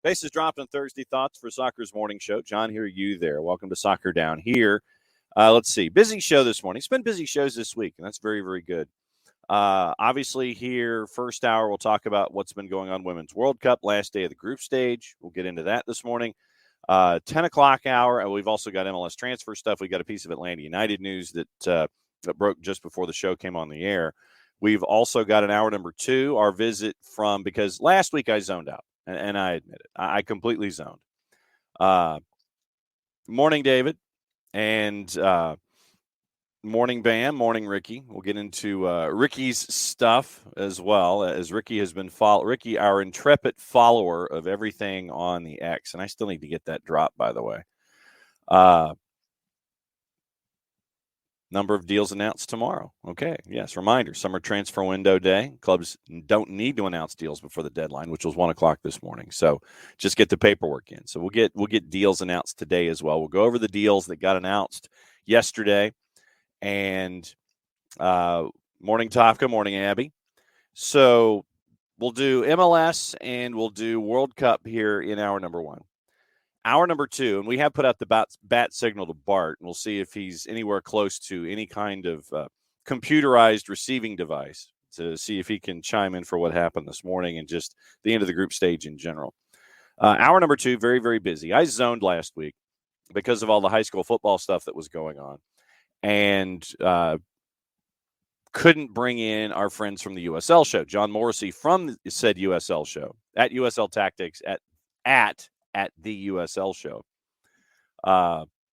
Bases dropped on Thursday. Thoughts for Soccer's morning show. John here, you there. Welcome to Soccer Down Here. Let's see. Busy show this morning. It's been busy shows this week, and that's very, very good. Obviously, here, first hour, we'll talk about what's been going on Women's World Cup, last day of the group stage. We'll get into that this morning. 10 o'clock hour, and we've also got MLS transfer stuff. We got a piece of Atlanta United news that broke just before the show came on the air. We've also got an hour number 2, our visit from, because last week I zoned out. And I admit it. I completely zoned. Morning, David. And morning, Bam. Morning, Ricky. We'll get into Ricky's stuff as well, as Ricky has been Ricky, our intrepid follower of everything on the X. And I still need to get that drop, by the way. Number of deals announced tomorrow. Okay, yes, reminder, summer transfer window day. Clubs don't need to announce deals before the deadline, which was 1 o'clock this morning. So just get the paperwork in. So we'll get deals announced today as well. We'll go over the deals that got announced yesterday. And morning, Tafka, morning, Abby. So we'll do MLS and we'll do World Cup here in hour number 1. Hour number 2, and we have put out the bat signal to Bart, and we'll see if he's anywhere close to any kind of computerized receiving device to see if he can chime in for what happened this morning and just the end of the group stage in general. Hour number 2, very, very busy. I zoned last week because of all the high school football stuff that was going on, and couldn't bring in our friends from the USL Show. John Morrissey from said USL Show, at USL Tactics, at the USL Show.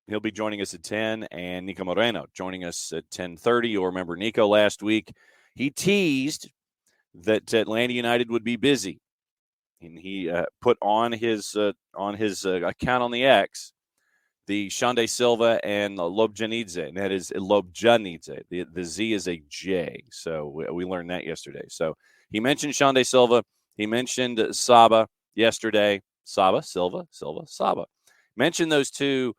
He'll be joining us at 10, and Niko Moreno joining us at 10:30. You'll remember Niko last week. He teased that Atlanta United would be busy, and he put on his account on the X the Xande Silva and Lobjanidze, and that is Lobjanidze. The Z is a J, so we learned that yesterday. So he mentioned Xande Silva. He mentioned Saba yesterday. Saba, Silva, Saba. Mentioned those two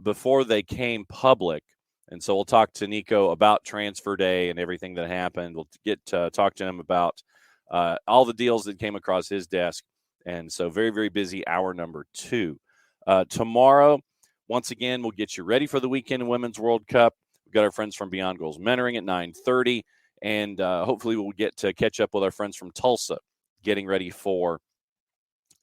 before they came public. And so we'll talk to Niko about transfer day and everything that happened. We'll get to talk to him about all the deals that came across his desk. And so very, very busy hour number 2. Tomorrow, once again, we'll get you ready for the weekend in Women's World Cup. We've got our friends from Beyond Goals Mentoring at 9:30. And hopefully we'll get to catch up with our friends from Tulsa getting ready for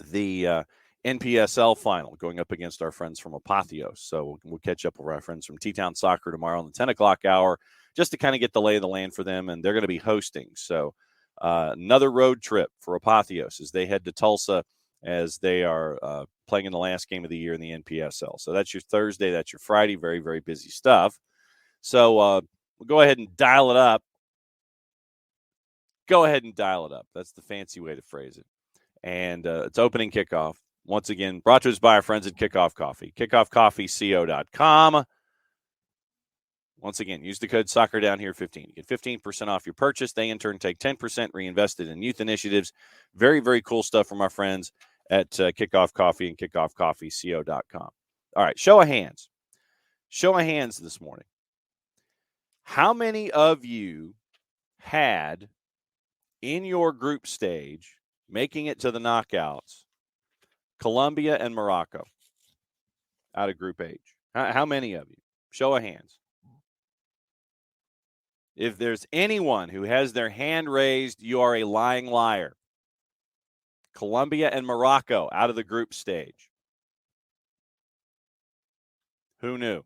the NPSL final, going up against our friends from Apotheos. So we'll catch up with our friends from T-Town Soccer tomorrow on the 10 o'clock hour, just to kind of get the lay of the land for them, and they're going to be hosting. So another road trip for Apotheos as they head to Tulsa as they are playing in the last game of the year in the NPSL. So that's your Thursday, that's your Friday, very, very busy stuff. So we'll go ahead and dial it up. That's the fancy way to phrase it. And it's opening kickoff. Once again, brought to us by our friends at Kickoff Coffee. KickoffCoffeeCO.com. Once again, use the code SoccerDownHere15. You get 15% off your purchase. They, in turn, take 10% reinvested in youth initiatives. Very, very cool stuff from our friends at Kickoff Coffee and KickoffCoffeeCO.com. All right, show of hands. Show of hands this morning. How many of you had in your group stage, making it to the knockouts, Colombia and Morocco out of Group H? How many of you? Show of hands. If there's anyone who has their hand raised, you are a lying liar. Colombia and Morocco out of the group stage. Who knew?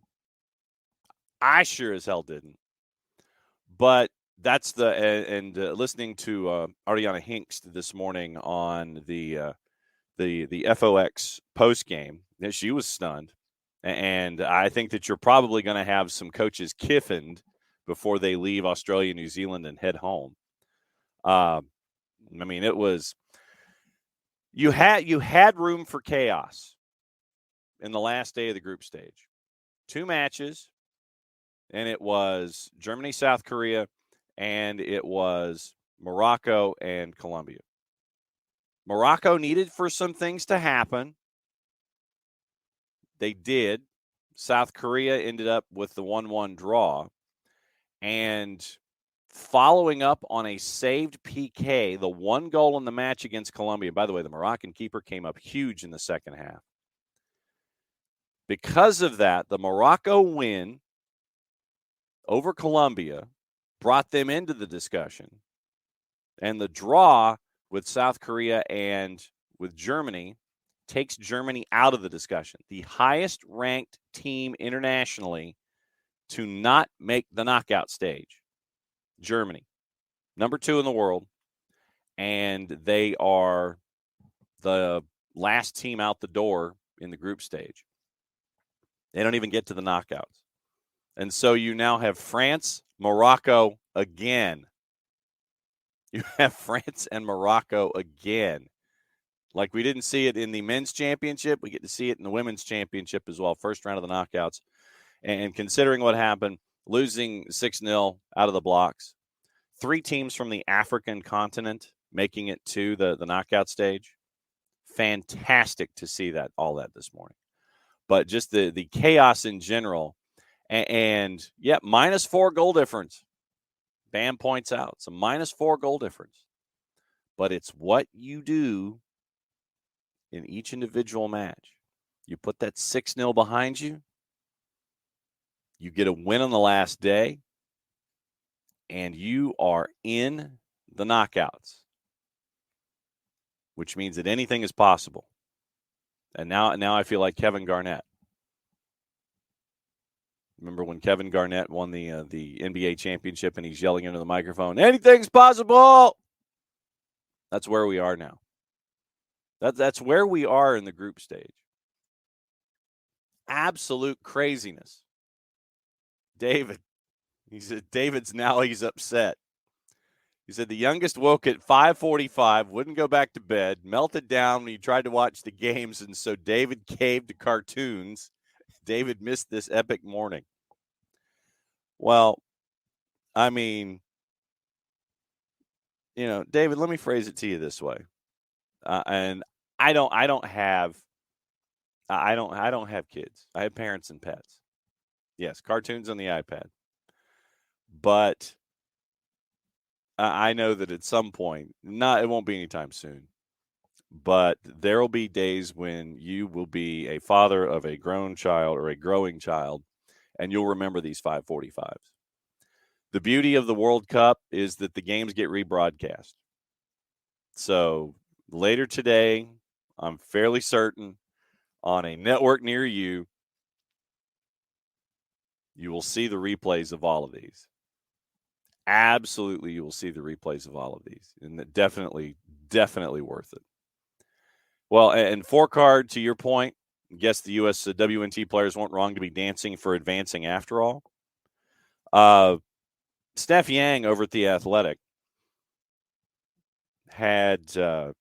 I sure as hell didn't. But that's listening to Ariana Hinkst this morning on the FOX post game, she was stunned, and I think that you're probably going to have some coaches kiffened before they leave Australia, New Zealand, and head home. I mean, it was you had room for chaos in the last day of the group stage. 2 matches, and it was Germany, South Korea, and it was Morocco and Colombia. Morocco needed for some things to happen. They did. South Korea ended up with the 1-1 draw. And following up on a saved PK, the 1 goal in the match against Colombia. By the way, the Moroccan keeper came up huge in the second half. Because of that, the Morocco win over Colombia brought them into the discussion. And the draw with South Korea and with Germany takes Germany out of the discussion. The highest ranked team internationally to not make the knockout stage, Germany, number 2 in the world, and they are the last team out the door in the group stage. They don't even get to the knockouts. And so you now have France, Morocco again. You have France and Morocco again. Like we didn't see it in the men's championship, we get to see it in the women's championship as well, first round of the knockouts. And considering what happened, losing 6-0 out of the blocks, 3 teams from the African continent making it to the knockout stage. Fantastic to see all that this morning. But just the chaos in general. And yeah, -4 goal difference. Bam points out. It's a -4 goal difference. But it's what you do in each individual match. You put that 6-0 behind you. You get a win on the last day. And you are in the knockouts. Which means that anything is possible. And now I feel like Kevin Garnett. Remember when Kevin Garnett won the NBA championship and he's yelling into the microphone, anything's possible. That's where we are now. That's where we are in the group stage. Absolute craziness. David. He said he's upset. He said the youngest woke at 5:45, wouldn't go back to bed, melted down when he tried to watch the games, and so David caved to cartoons. David missed this epic morning. Well, I mean, David, let me phrase it to you this way. And I don't have kids. I have parents and pets. Yes, cartoons on the iPad. But I know that at some point, it won't be anytime soon, but there will be days when you will be a father of a grown child or a growing child, and you'll remember these 5:45s. The beauty of the World Cup is that the games get rebroadcast. So later today, I'm fairly certain, on a network near you, you will see the replays of all of these. Absolutely, you will see the replays of all of these. And definitely worth it. Well, and 4-card, to your point, I guess the U.S. WNT players weren't wrong to be dancing for advancing after all. Steph Yang over at The Athletic had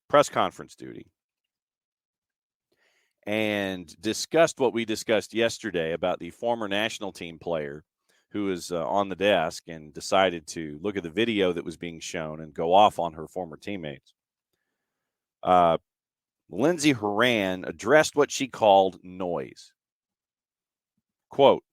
press conference duty and discussed what we discussed yesterday about the former national team player who was on the desk and decided to look at the video that was being shown and go off on her former teammates. Lindsey Horan addressed what she called noise. Quote,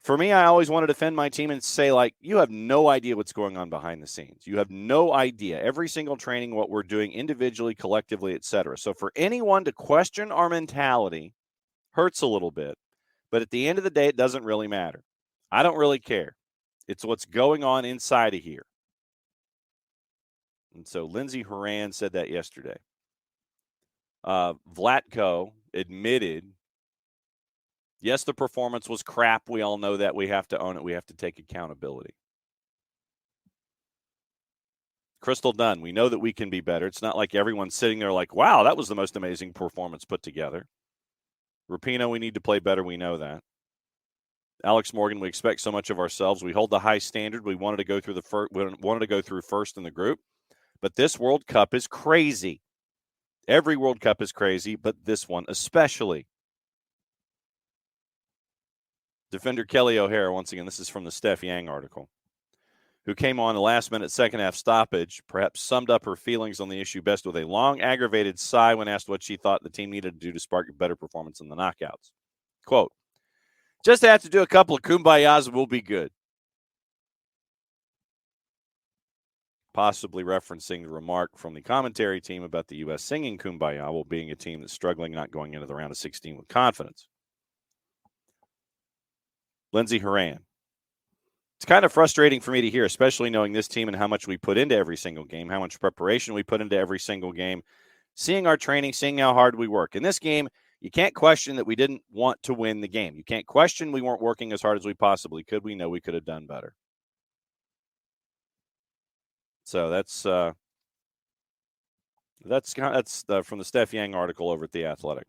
for me, I always want to defend my team and say, you have no idea what's going on behind the scenes. You have no idea. Every single training, what we're doing individually, collectively, etc. So for anyone to question our mentality hurts a little bit. But at the end of the day, it doesn't really matter. I don't really care. It's what's going on inside of here. And so Lindsey Horan said that yesterday. Vlatko admitted, yes, the performance was crap. We all know that. We have to own it. We have to take accountability. Crystal Dunn, we know that we can be better. It's not like everyone's sitting there like, wow, that was the most amazing performance put together. Rapinoe, we need to play better. We know that. Alex Morgan, we expect so much of ourselves. We hold the high standard. We wanted to go through first in the group. But this World Cup is crazy. Every World Cup is crazy, but this one especially. Defender Kelly O'Hara, once again, this is from the Steph Yang article, who came on the last-minute second-half stoppage, perhaps summed up her feelings on the issue best with a long, aggravated sigh when asked what she thought the team needed to do to spark a better performance in the knockouts. Quote, "Just have to do a couple of kumbayas and we'll be good." Possibly referencing the remark from the commentary team about the U.S. singing Kumbaya while being a team that's struggling, not going into the round of 16 with confidence. Lindsey Horan. It's kind of frustrating for me to hear, especially knowing this team and how much we put into every single game, how much preparation we put into every single game, seeing our training, seeing how hard we work. In this game, you can't question that we didn't want to win the game. You can't question we weren't working as hard as we possibly could. We know we could have done better. So that's from the Steph Yang article over at The Athletic.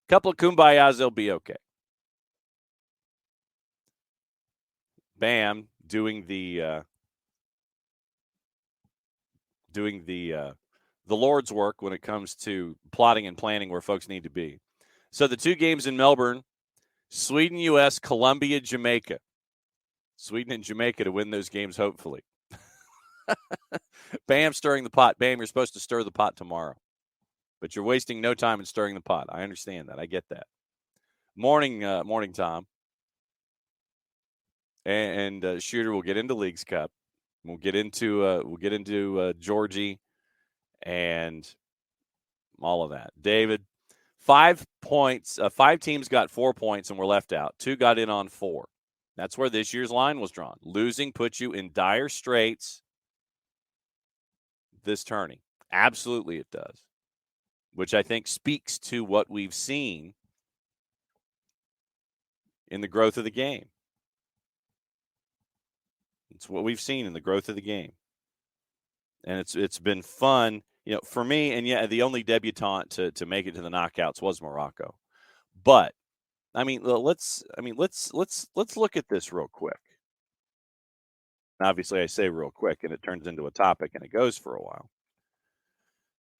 Couple of kumbayas, they'll be okay. Bam, doing the Lord's work when it comes to plotting and planning where folks need to be. So the two games in Melbourne, Sweden, U.S., Colombia, Jamaica. Sweden and Jamaica to win those games, hopefully. Bam, stirring the pot. Bam, you're supposed to stir the pot tomorrow. But you're wasting no time in stirring the pot. I understand that. I get that. Morning, Tom. And Shooter will get into Leagues Cup. We'll get into Georgie and all of that. David, 5 points. 5 teams got 4 points and were left out. 2 got in on 4. That's where this year's line was drawn. Losing puts you in dire straits this tourney. Absolutely it does. Which I think speaks to what we've seen in the growth of the game. It's what we've seen in the growth of the game. And it's been fun, for me, and yeah, the only debutante to make it to the knockouts was Morocco. But let's look at this real quick. Obviously, I say real quick, and it turns into a topic, and it goes for a while.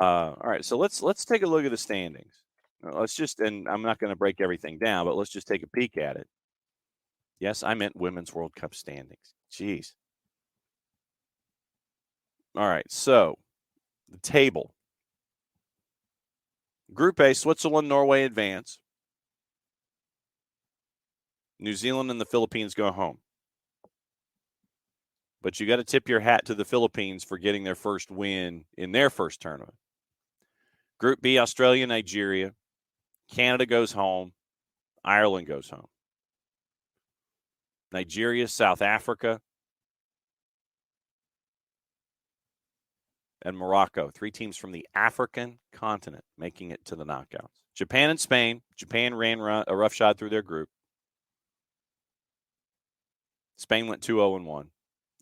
All right, so let's take a look at the standings. And I'm not going to break everything down, but let's just take a peek at it. Yes, I meant Women's World Cup standings. Jeez. All right, so the table. Group A, Switzerland, Norway advance. New Zealand and the Philippines go home. But you got to tip your hat to the Philippines for getting their first win in their first tournament. Group B, Australia, Nigeria. Canada goes home. Ireland goes home. Nigeria, South Africa, and Morocco. 3 teams from the African continent making it to the knockouts. Japan and Spain. Japan ran a roughshod through their group. Spain went 2-0-1.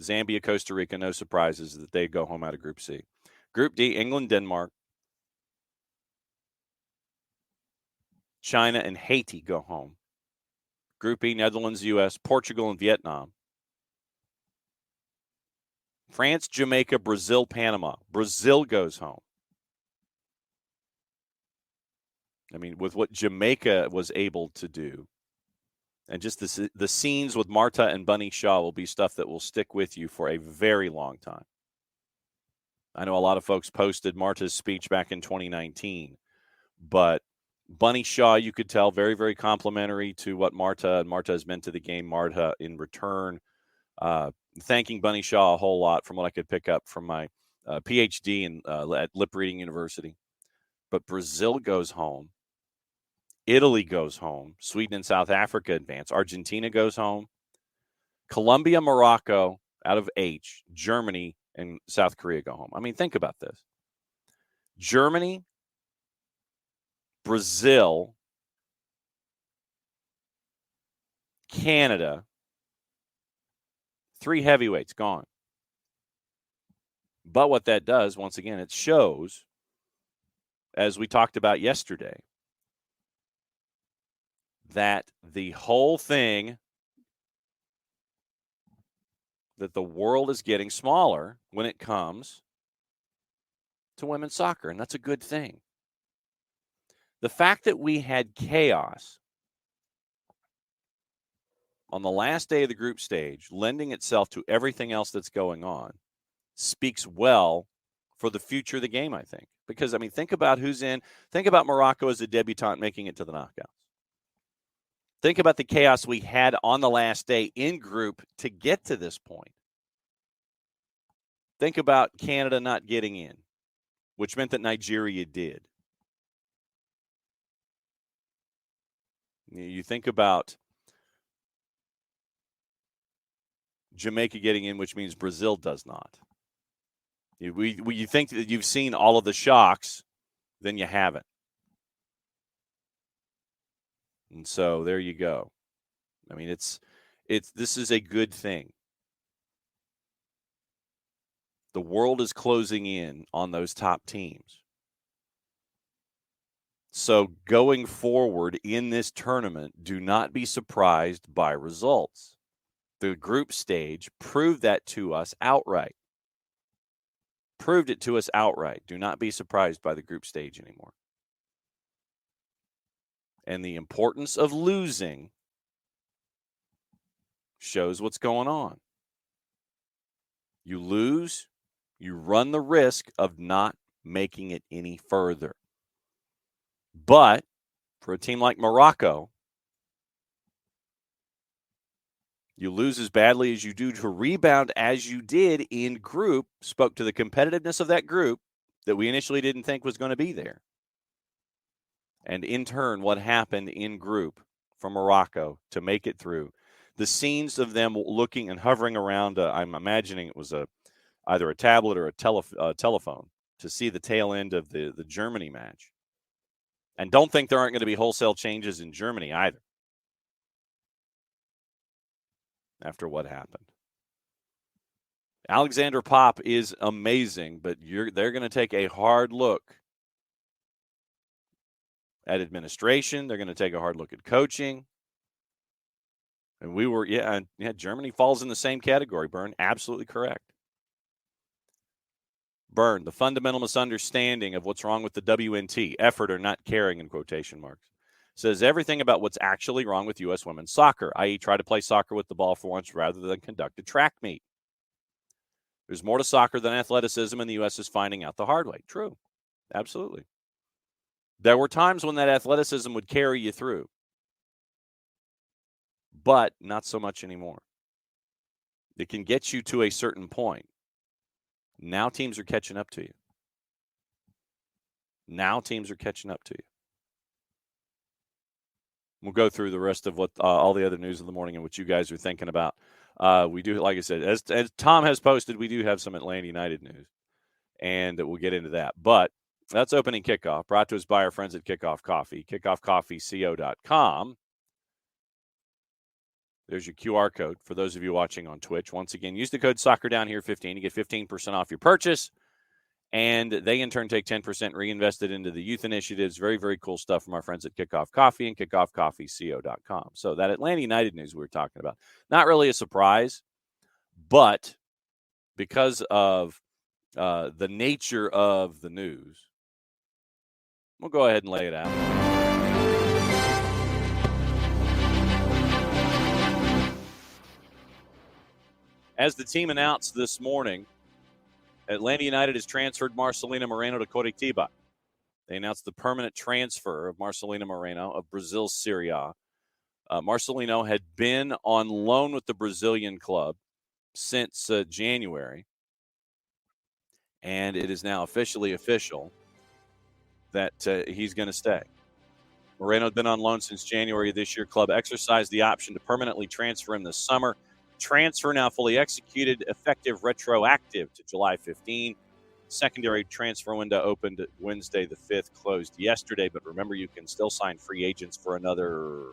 Zambia, Costa Rica, no surprises that they go home out of Group C. Group D, England, Denmark. China and Haiti go home. Group E, Netherlands, U.S., Portugal, and Vietnam. France, Jamaica, Brazil, Panama. Brazil goes home. With what Jamaica was able to do, and just the scenes with Marta and Bunny Shaw will be stuff that will stick with you for a very long time. I know a lot of folks posted Marta's speech back in 2019, but Bunny Shaw, you could tell, very, very complimentary to what Marta has meant to the game. Marta, in return, thanking Bunny Shaw a whole lot from what I could pick up from my PhD at Lip Reading University. But Brazil goes home. Italy goes home. Sweden and South Africa advance. Argentina goes home. Colombia, Morocco, out of H. Germany and South Korea go home. Think about this. Germany, Brazil, Canada, 3 heavyweights gone. But what that does, once again, it shows, as we talked about yesterday, that the whole thing, that the world is getting smaller when it comes to women's soccer, and that's a good thing. The fact that we had chaos on the last day of the group stage, lending itself to everything else that's going on, speaks well for the future of the game, I think. Because, I mean, think about who's in. Think about Morocco as a debutant making it to the knockouts. Think about the chaos we had on the last day in group to get to this point. Think about Canada not getting in, which meant that Nigeria did. You think about Jamaica getting in, which means Brazil does not. You think that you've seen all of the shocks, then you haven't. And so there you go. I mean, this is a good thing. The world is closing in on those top teams. So going forward in this tournament, do not be surprised by results. The group stage proved that to us outright. Proved it to us outright. Do not be surprised by the group stage anymore. And the importance of losing shows what's going on. You lose, you run the risk of not making it any further. But for a team like Morocco, you lose as badly as you do to rebound as you did in group, spoke to the competitiveness of that group that we initially didn't think was going to be there. And in turn, what happened in group for Morocco to make it through. The scenes of them looking and hovering around, I'm imagining it was either a tablet or a telephone to see the tail end of the Germany match. And don't think there aren't going to be wholesale changes in Germany either after what happened. Alexander Popp is amazing, but they're going to take a hard look at administration. They're going to take a hard look at coaching. And Germany falls in the same category, Byrne. Absolutely correct. Byrne, the fundamental misunderstanding of what's wrong with the WNT, effort or not caring in quotation marks, says everything about what's actually wrong with U.S. women's soccer, i.e. try to play soccer with the ball for once rather than conduct a track meet. There's more to soccer than athleticism, and the U.S. is finding out the hard way. True. Absolutely. There were times when that athleticism would carry you through, but not so much anymore. It can get you to a certain point. Now teams are catching up to you. We'll go through the rest of what all the other news of the morning and what you guys are thinking about. We do, like I said, as Tom has posted, we do have some Atlanta United news, and we'll get into that. But that's opening kickoff, brought to us by our friends at Kickoff Coffee, kickoffcoffeeco.com. There's your QR code for those of you watching on Twitch. Once again, use the code SoccerDownHere15 to get 15% off your purchase. And they, in turn, take 10% reinvested into the youth initiatives. Very, very cool stuff from our friends at Kickoff Coffee and kickoffcoffeeco.com. So that Atlanta United news we were talking about, not really a surprise, but because of the nature of the news, we'll go ahead and lay it out. As the team announced this morning, Atlanta United has transferred Marcelino Moreno to Coritiba. They announced the permanent transfer of Marcelino Moreno of Brazil's Serie A. Marcelino had been on loan with the Brazilian club since January, and it is now officially official that he's going to stay. Moreno had been on loan since January of this year. Club exercised the option to permanently transfer him this summer. Transfer now fully executed, effective retroactive to July 15. Secondary transfer window opened Wednesday the 5th, closed yesterday. But remember, you can still sign free agents for another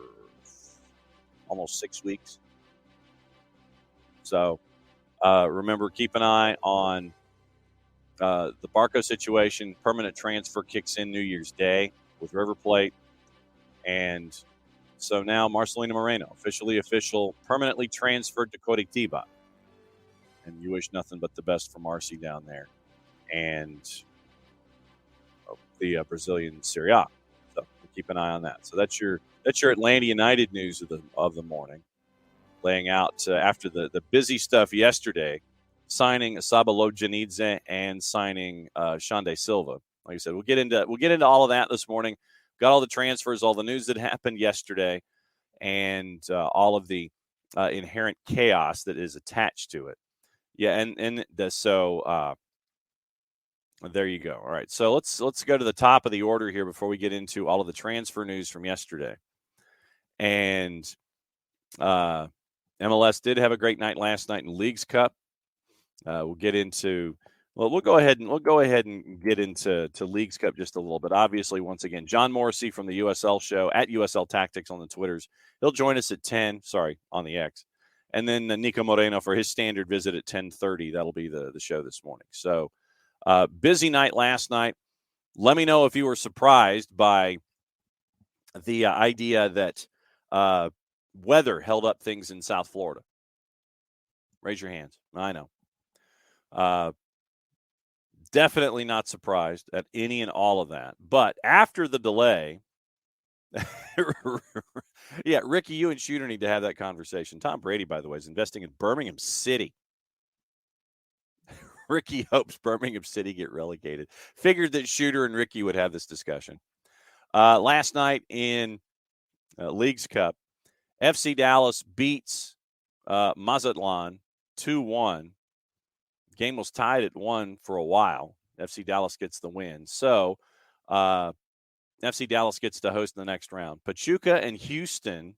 almost 6 weeks. So remember, keep an eye on the Barco situation. Permanent transfer kicks in New Year's Day with River Plate. And so now Marcelino Moreno, officially official, permanently transferred to Coritiba. And you wish nothing but the best for Marcy down there and the Brazilian Serie A. So keep an eye on that. So that's your Atlanta United news of the morning. laying out after the busy stuff yesterday, signing Sabalojanidze and signing Shande Silva. Like I said, we'll get into all of that this morning. Got all the transfers, all the news that happened yesterday, and all of the inherent chaos that is attached to it. Yeah, so there you go. All right, so let's go to the top of the order here before we get into all of the transfer news from yesterday. And MLS did have a great night last night in Leagues Cup. We'll get into. Well, we'll go ahead and get into Leagues Cup just a little bit. Obviously, once again, John Morrissey from the USL Show at USL Tactics on the Twitters. He'll join us at 10. Sorry, on the X, and then Niko Moreno for his standard visit at 10:30. That'll be the show this morning. So, busy night last night. Let me know if you were surprised by the idea that weather held up things in South Florida. Raise your hands. I know. Definitely not surprised at any and all of that. But after the delay, yeah, Ricky, you and Shooter need to have that conversation. Tom Brady, by the way, is investing in Birmingham City. Ricky hopes Birmingham City get relegated. Figured that Shooter and Ricky would have this discussion. Last night in Leagues Cup, FC Dallas beats Mazatlan 2-1. Game was tied at 1 for a while. FC Dallas gets the win. So FC Dallas gets to host in the next round. Pachuca and Houston,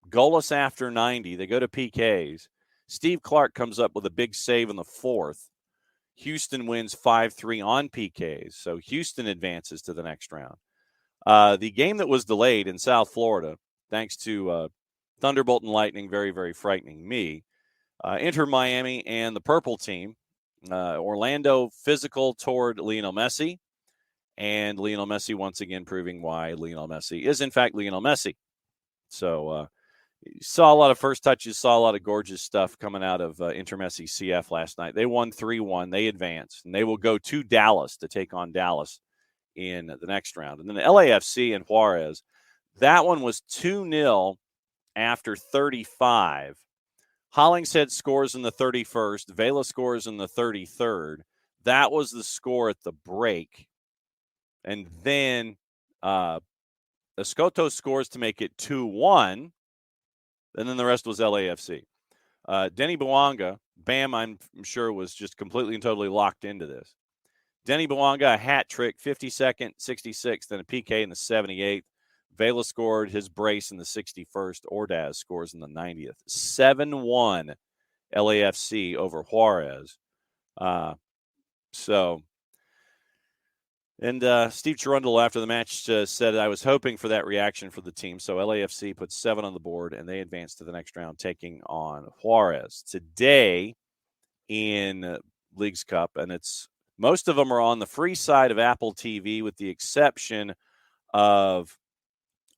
goalless after 90. They go to PKs. Steve Clark comes up with a big save in the fourth. Houston wins 5-3 on PKs. So Houston advances to the next round. The game that was delayed in South Florida, thanks to Thunderbolt and Lightning, very, very frightening me. Inter Miami and the purple team. Orlando physical toward Lionel Messi. And Lionel Messi once again proving why Lionel Messi is, in fact, Lionel Messi. So you saw a lot of first touches, saw a lot of gorgeous stuff coming out of Inter Messi CF last night. They won 3-1. They advanced. And they will go to Dallas to take on Dallas in the next round. And then the LAFC and Juarez, that one was 2-0 after 35. Hollingshead scores in the 31st. Vela scores in the 33rd. That was the score at the break. And then Escoto scores to make it 2-1. And then the rest was LAFC. Denny Bouanga, Bam, I'm sure, was just completely and totally locked into this. Denny Bouanga, a hat trick, 52nd, 66th, and a PK in the 78th. Vela scored his brace in the 61st. Ordaz scores in the 90th. 7-1 LAFC over Juarez. Steve Chirundle after the match said, I was hoping for that reaction for the team. So LAFC puts 7 on the board, and they advance to the next round, taking on Juarez. Today in Leagues Cup, and most of them are on the free side of Apple TV with the exception of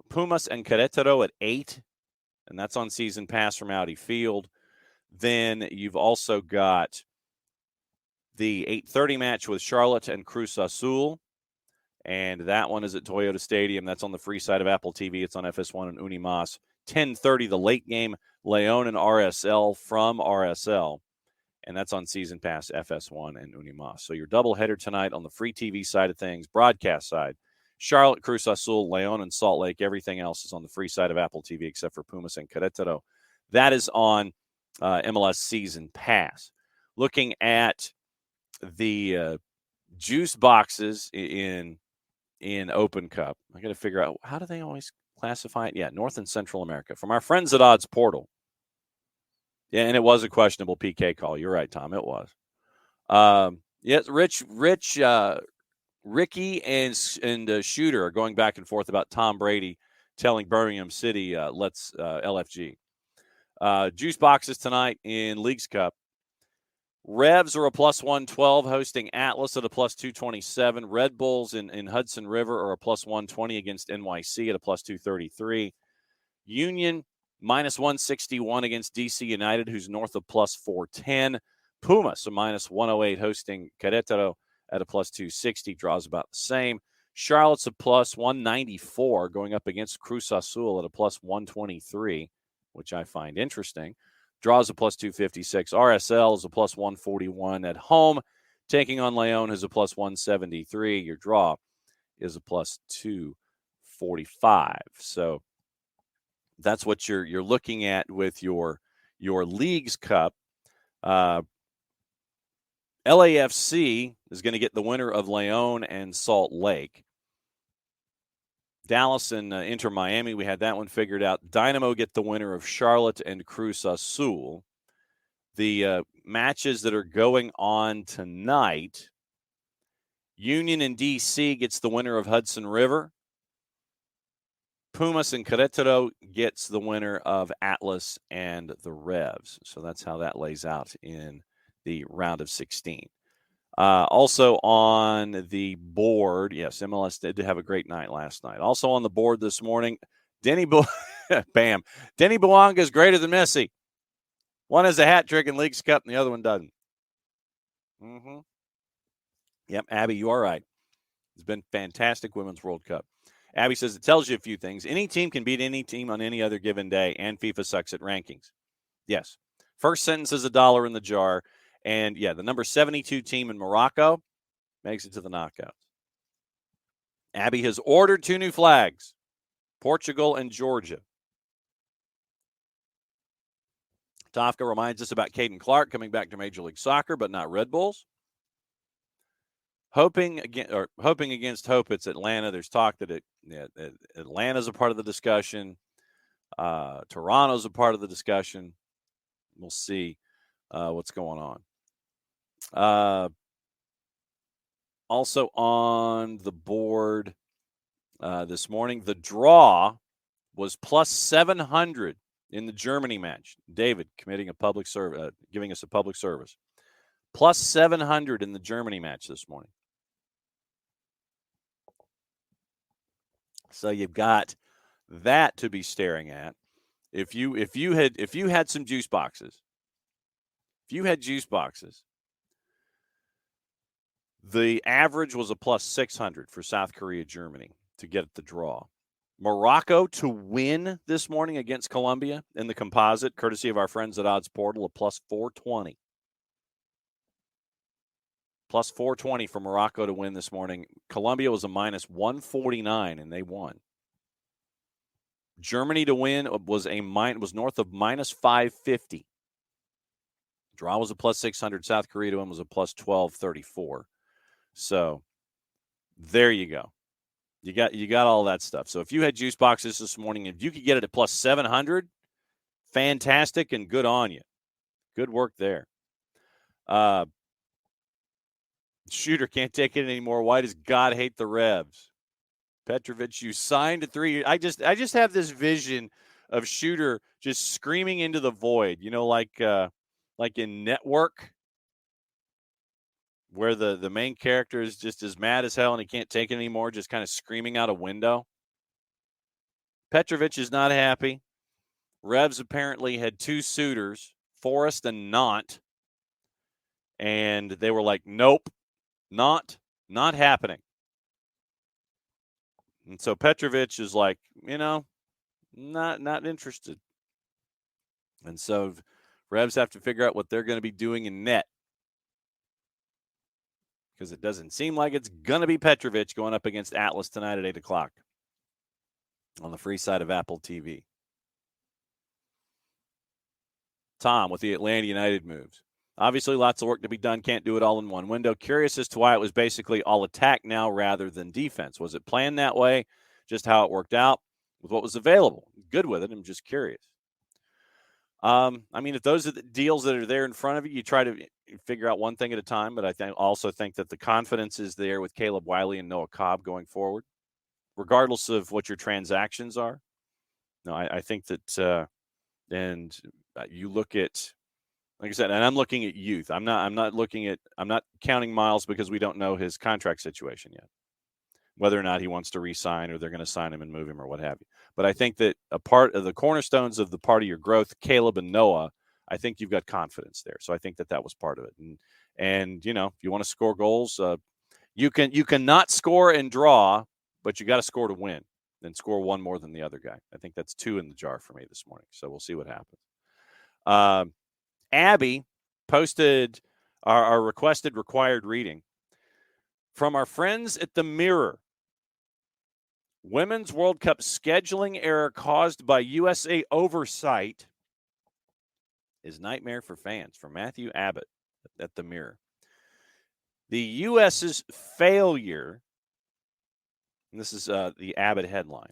Pumas and Querétaro at 8, and that's on season pass from Audi Field. Then you've also got the 8:30 match with Charlotte and Cruz Azul, and that one is at Toyota Stadium. That's on the free side of Apple TV. It's on FS1 and Unimas. 10:30, the late game, León and RSL from RSL, and that's on season pass FS1 and Unimas. So your doubleheader tonight on the free TV side of things, broadcast side, Charlotte, Cruz Azul, León, and Salt Lake. Everything else is on the free side of Apple TV except for Pumas and Querétaro. That is on MLS Season Pass. Looking at the juice boxes in Open Cup, I got to figure out, how do they always classify it? Yeah, North and Central America. From our friends at Odds Portal. Yeah, and it was a questionable PK call. You're right, Tom. It was. Yes, Ricky and Shooter are going back and forth about Tom Brady telling Birmingham City, let's LFG. Juice boxes tonight in Leagues Cup. Revs are a +112 hosting Atlas at a +227. Red Bulls in Hudson River are a +120 against NYC at a +233. Union -161 against DC United, who's north of +410. Pumas a -108 hosting Querétaro at a +260, draws about the same. Charlotte's a +194 going up against Cruz Azul at a +123. which I find interesting. Draw is a plus 256. RSL is a plus 141 at home. Taking on Leon is a plus 173. Your draw is a plus 245. So that's what you're looking at with your Leagues Cup. LAFC is going to get the winner of Leon and Salt Lake. Dallas and Inter Miami, we had that one figured out. Dynamo get the winner of Charlotte and Cruz Azul. The matches that are going on tonight, Union and DC gets the winner of Hudson River. Pumas and Querétaro gets the winner of Atlas and the Revs. So that's how that lays out in the round of 16. Also on the board, yes, MLS did have a great night last night. Also on the board this morning, Denny Bouanga is greater than Messi. One has a hat trick in Leagues Cup, and the other one doesn't. Yep, Abby, you are right. It's been fantastic Women's World Cup. Abby says it tells you a few things. Any team can beat any team on any other given day, and FIFA sucks at rankings. Yes. First sentence is $1 in the jar. And, yeah, the number 72 team in Morocco makes it to the knockouts. Abby has ordered 2 new flags, Portugal and Georgia. Tofka reminds us about Caden Clark coming back to Major League Soccer, but not Red Bulls. Hoping against hope, it's Atlanta. There's talk that Atlanta's a part of the discussion. Toronto's a part of the discussion. We'll see what's going on. Also on the board this morning, the draw was plus 700 in the Germany match. David committing a public service, giving us a public service. Plus 700 in the Germany match this morning. So you've got that to be staring at. If you had some juice boxes, the average was a plus 600 for South Korea, Germany to get the draw. Morocco to win this morning against Colombia in the composite, courtesy of our friends at Odds Portal, a plus 420. Plus 420 for Morocco to win this morning. Colombia was a minus 149, and they won. Germany to win was north of minus 550. Draw was a plus 600. South Korea to win was a plus 1234. So there you go. You got all that stuff. So if you had juice boxes this morning, if you could get it at plus 700, fantastic and good on you. Good work there. Shooter can't take it anymore. Why does God hate the Revs? Petrovic, you signed a 3 year. I just have this vision of Shooter just screaming into the void, like in Network, where the main character is just as mad as hell and he can't take it anymore, just kind of screaming out a window. Petrovic is not happy. Revs apparently had 2 suitors, Forrest and Knott, and they were like, nope, not happening. And so Petrovic is like, not interested. And so Revs have to figure out what they're going to be doing in net, because it doesn't seem like it's going to be Petrovic going up against Atlas tonight at 8 o'clock on the free side of Apple TV. Tom with the Atlanta United moves. Obviously, lots of work to be done. Can't do it all in one window. Curious as to why it was basically all attack now rather than defense. Was it planned that way? Just how it worked out with what was available? Good with it. I'm just curious. If those are the deals that are there in front of you, you try to figure out one thing at a time. But I also think that the confidence is there with Caleb Wiley and Noah Cobb going forward, regardless of what your transactions are. No, I think that, and you look at, like I said, and I'm looking at youth. I'm not counting Miles because we don't know his contract situation yet, whether or not he wants to re-sign or they're going to sign him and move him or what have you. But I think that a part of the cornerstones of the part of your growth, Caleb and Noah, I think you've got confidence there. So I think that was part of it. And if you want to score goals, you can not score and draw, but you got to score to win. and score one more than the other guy. I think that's 2 in the jar for me this morning. So we'll see what happens. Abby posted our requested required reading from our friends at the Mirror. Women's World Cup scheduling error caused by USA oversight is nightmare for fans, from Matthew Abbott at the Mirror. The U.S.'s failure, and this is the Abbott headline,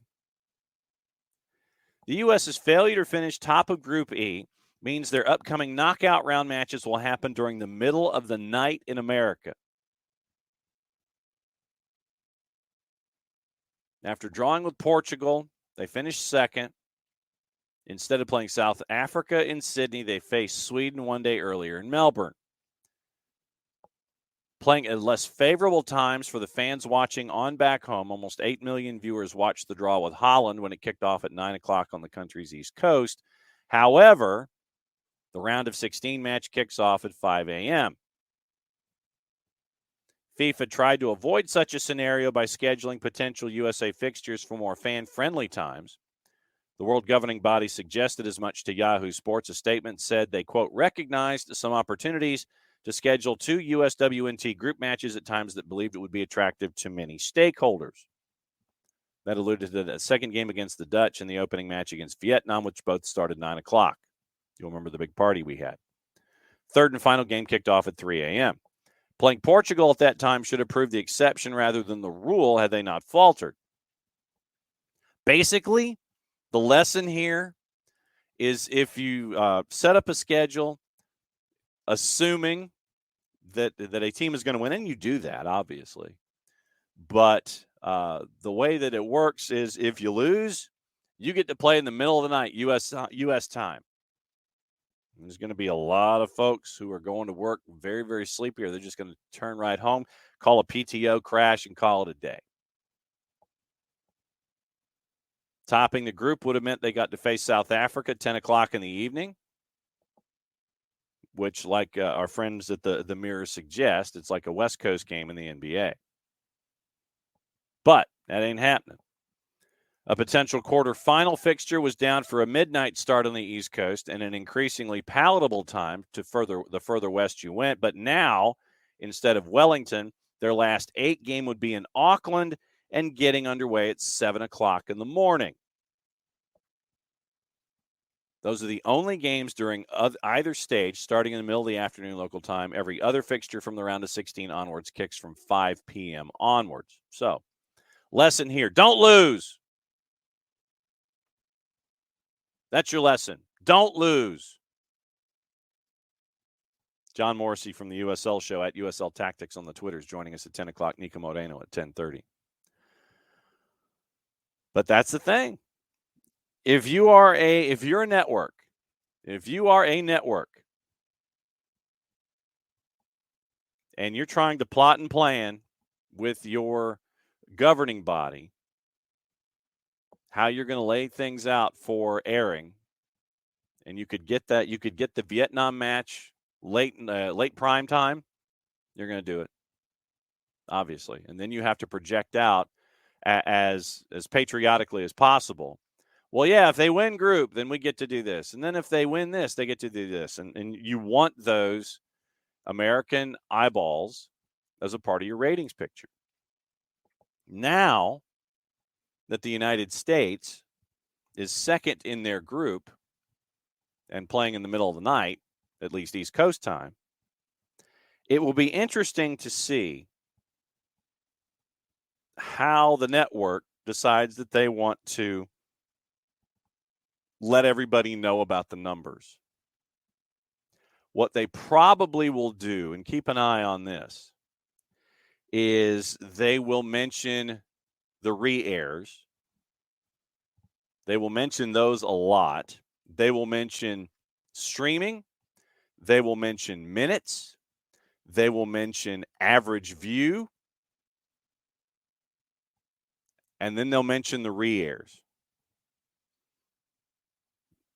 the U.S.'s failure to finish top of Group E means their upcoming knockout round matches will happen during the middle of the night in America. After drawing with Portugal, they finished second. Instead of playing South Africa in Sydney, they faced Sweden one day earlier in Melbourne. Playing at less favorable times for the fans watching on back home, almost 8 million viewers watched the draw with Holland when it kicked off at 9 o'clock on the country's East Coast. However, the round of 16 match kicks off at 5 a.m. FIFA tried to avoid such a scenario by scheduling potential USA fixtures for more fan-friendly times. The world governing body suggested as much to Yahoo Sports. A statement said they, quote, recognized some opportunities to schedule 2 USWNT group matches at times that believed it would be attractive to many stakeholders. That alluded to the second game against the Dutch and the opening match against Vietnam, which both started 9 o'clock. You'll remember the big party we had. Third and final game kicked off at 3 a.m. Playing Portugal at that time should have proved the exception rather than the rule had they not faltered. Basically, the lesson here is if you set up a schedule assuming that a team is going to win, and you do that, obviously. But the way that it works is if you lose, you get to play in the middle of the night, U.S. time. There's going to be a lot of folks who are going to work very, very sleepy, or they're just going to turn right home, call a PTO, crash, and call it a day. Topping the group would have meant they got to face South Africa at 10 o'clock in the evening, which, like our friends at the Mirror suggest, it's like a West Coast game in the NBA. But that ain't happening. A potential quarterfinal fixture was down for a midnight start on the East Coast and an increasingly palatable time to the further west you went. But now, instead of Wellington, their last 8 game would be in Auckland and getting underway at 7 o'clock in the morning. Those are the only games during either stage, starting in the middle of the afternoon local time. Every other fixture from the round of 16 onwards kicks from 5 p.m. onwards. So, lesson here, don't lose. That's your lesson. Don't lose. John Morrissey from the USL Show at USL Tactics on the Twitters joining us at 10 o'clock. Niko Moreno at 10:30. But that's the thing. If you're a network, and you're trying to plot and plan with your governing body how you're going to lay things out for airing, and you could get the Vietnam match late prime time, you're going to do it, obviously. And then you have to project out as patriotically as possible. Well, yeah, if they win group, then we get to do this. And then if they win this, they get to do this. And you want those American eyeballs as a part of your ratings picture. Now that the United States is second in their group and playing in the middle of the night, at least East Coast time, it will be interesting to see how the network decides that they want to let everybody know about the numbers. What they probably will do, and keep an eye on this, is they will mention the re-airs. They will mention those a lot. They will mention streaming. They will mention minutes. They will mention average view. And then they'll mention the re-airs.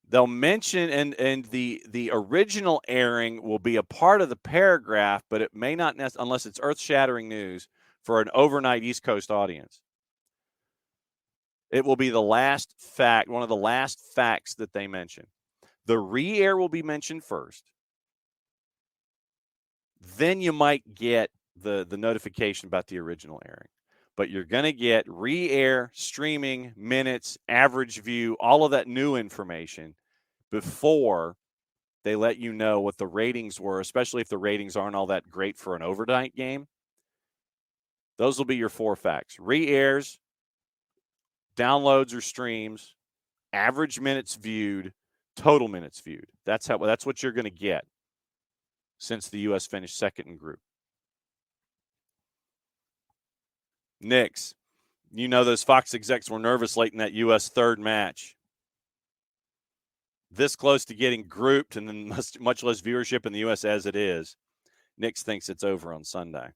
They'll mention, and the original airing will be a part of the paragraph, but it may not, unless it's earth-shattering news, for an overnight East Coast audience. It will be the last fact, one of the last facts that they mention. The re-air will be mentioned first. Then you might get the notification about the original airing. But you're going to get re-air, streaming, minutes, average view, all of that new information before they let you know what the ratings were, especially if the ratings aren't all that great for an overnight game. Those will be your 4 facts. Re-airs, downloads or streams, average minutes viewed, total minutes viewed. That's what you're going to get since the U.S. finished second in group. Knicks, you know those Fox execs were nervous late in that U.S. third match. This close to getting grouped and then much less viewership in the U.S. as it is. Knicks thinks it's over on Sunday.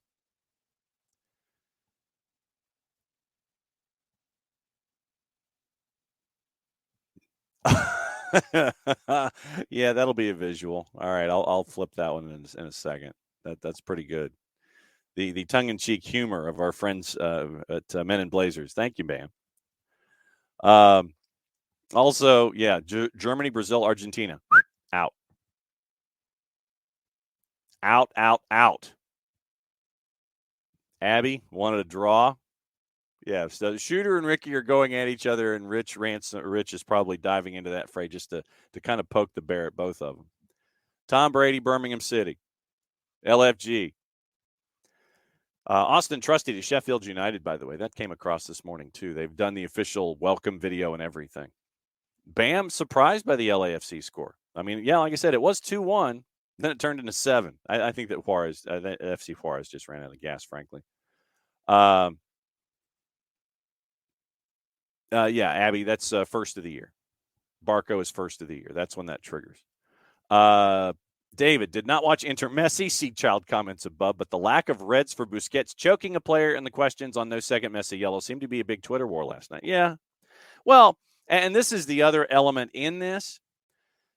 Yeah, that'll be a visual. All right, I'll flip that one in a second. That's pretty good. The tongue-in-cheek humor of our friends at Men in Blazers. Thank you, Bam. Also, yeah, Germany, Brazil, Argentina. Out. Out. Abby wanted a draw. Yeah, so Shooter and Ricky are going at each other, and Rich is probably diving into that fray just to kind of poke the bear at both of them. Tom Brady, Birmingham City. LFG. Austin Trusty to Sheffield United, by the way. That came across this morning, too. They've done the official welcome video and everything. Bam, surprised by the LAFC score. I mean, yeah, like I said, it was 2-1. Then it turned into 7. I think that FC Juarez just ran out of gas, frankly. Yeah, Abby, that's first of the year. Barco is first of the year. That's when that triggers. David, did not watch Inter Messi. See child comments above, but the lack of reds for Busquets choking a player and the questions on no second Messi yellow seemed to be a big Twitter war last night. Yeah. Well, and this is the other element in this,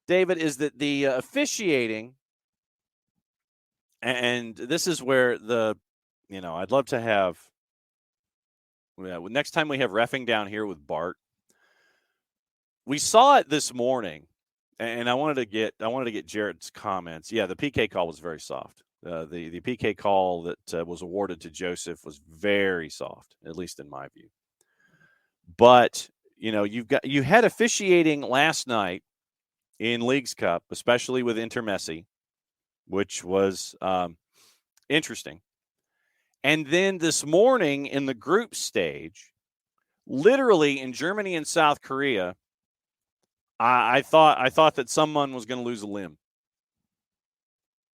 David, is that the officiating, and this is where I'd love to have, next time we have reffing down here with Bart, we saw it this morning, and I wanted to get Jarrett's comments. Yeah, the PK call was very soft. The PK call that was awarded to Joseph was very soft, at least in my view. But you had officiating last night in Leagues Cup, especially with Inter Messi, which was interesting. And then this morning in the group stage, literally in Germany and South Korea, I thought that someone was going to lose a limb.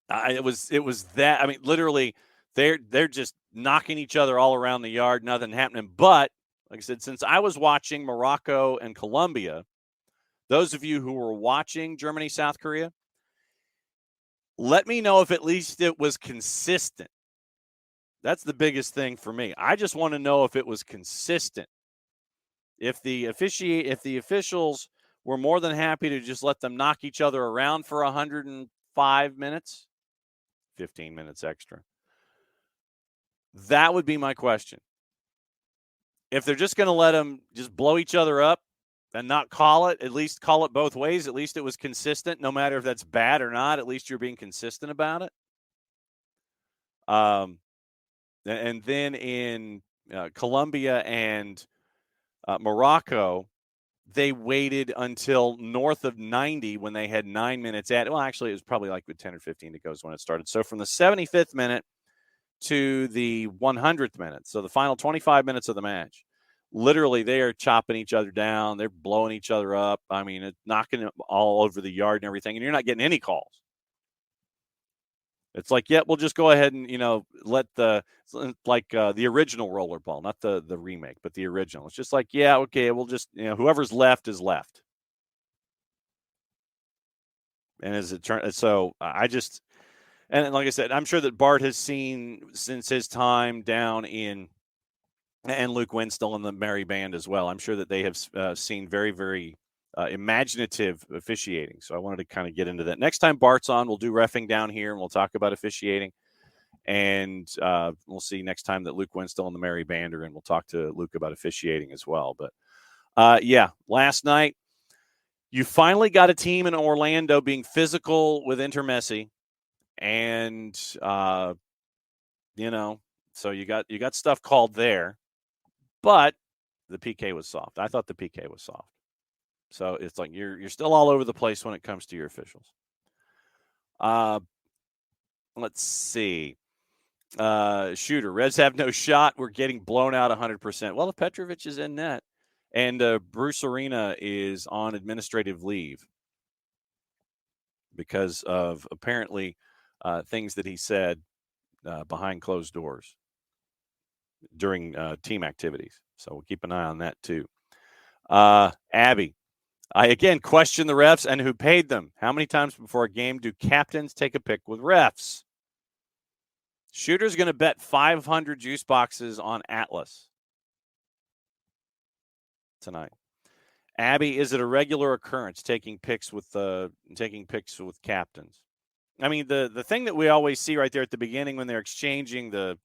It was that. I mean, literally, they're just knocking each other all around the yard. Nothing happening. But like I said, since I was watching Morocco and Colombia, those of you who were watching Germany, South Korea, let me know if at least it was consistent. That's the biggest thing for me. I just want to know if it was consistent. If the officials were more than happy to just let them knock each other around for 105 minutes, 15 minutes extra. That would be my question. If they're just going to let them just blow each other up and not call it, at least call it both ways. At least it was consistent, no matter if that's bad or not. At least you're being consistent about it. And then in Colombia and Morocco, they waited until north of 90 when they had 9 minutes at. Well, actually, it was probably like with 10 or 15 to go is when it started. So from the 75th minute to the 100th minute, so the final 25 minutes of the match, literally they are chopping each other down. They're blowing each other up. I mean, it's knocking them all over the yard and everything, and you're not getting any calls. It's like, yeah, we'll just go ahead and, let the original rollerball, not the remake, but the original. It's just like, yeah, okay, we'll just, whoever's left is left. And as it turns, so and like I said, I'm sure that Bart has seen since his time down in, and Luke Winstall and the Merry Band as well. I'm sure that they have seen very, very imaginative officiating. So I wanted to kind of get into that. Next time Bart's on, we'll do reffing down here and we'll talk about officiating. And we'll see next time that Luke Winstall and the Merry Band are in. We'll talk to Luke about officiating as well. But Last night, you finally got a team in Orlando being physical with Inter Messi. And, so you got stuff called there. But the PK was soft. I thought the PK was soft. So it's like you're still all over the place when it comes to your officials. Let's see. Shooter, Reds have no shot. We're getting blown out 100%. Well, if Petrovic is in net, and Bruce Arena is on administrative leave because of apparently things that he said behind closed doors during team activities. So we'll keep an eye on that too. Abby, I again question the refs and who paid them. How many times before a game do captains take a pick with refs? Shooter's going to bet 500 juice boxes on Atlas tonight. Abby, is it a regular occurrence taking picks with captains? I mean, the thing that we always see right there at the beginning when they're exchanging the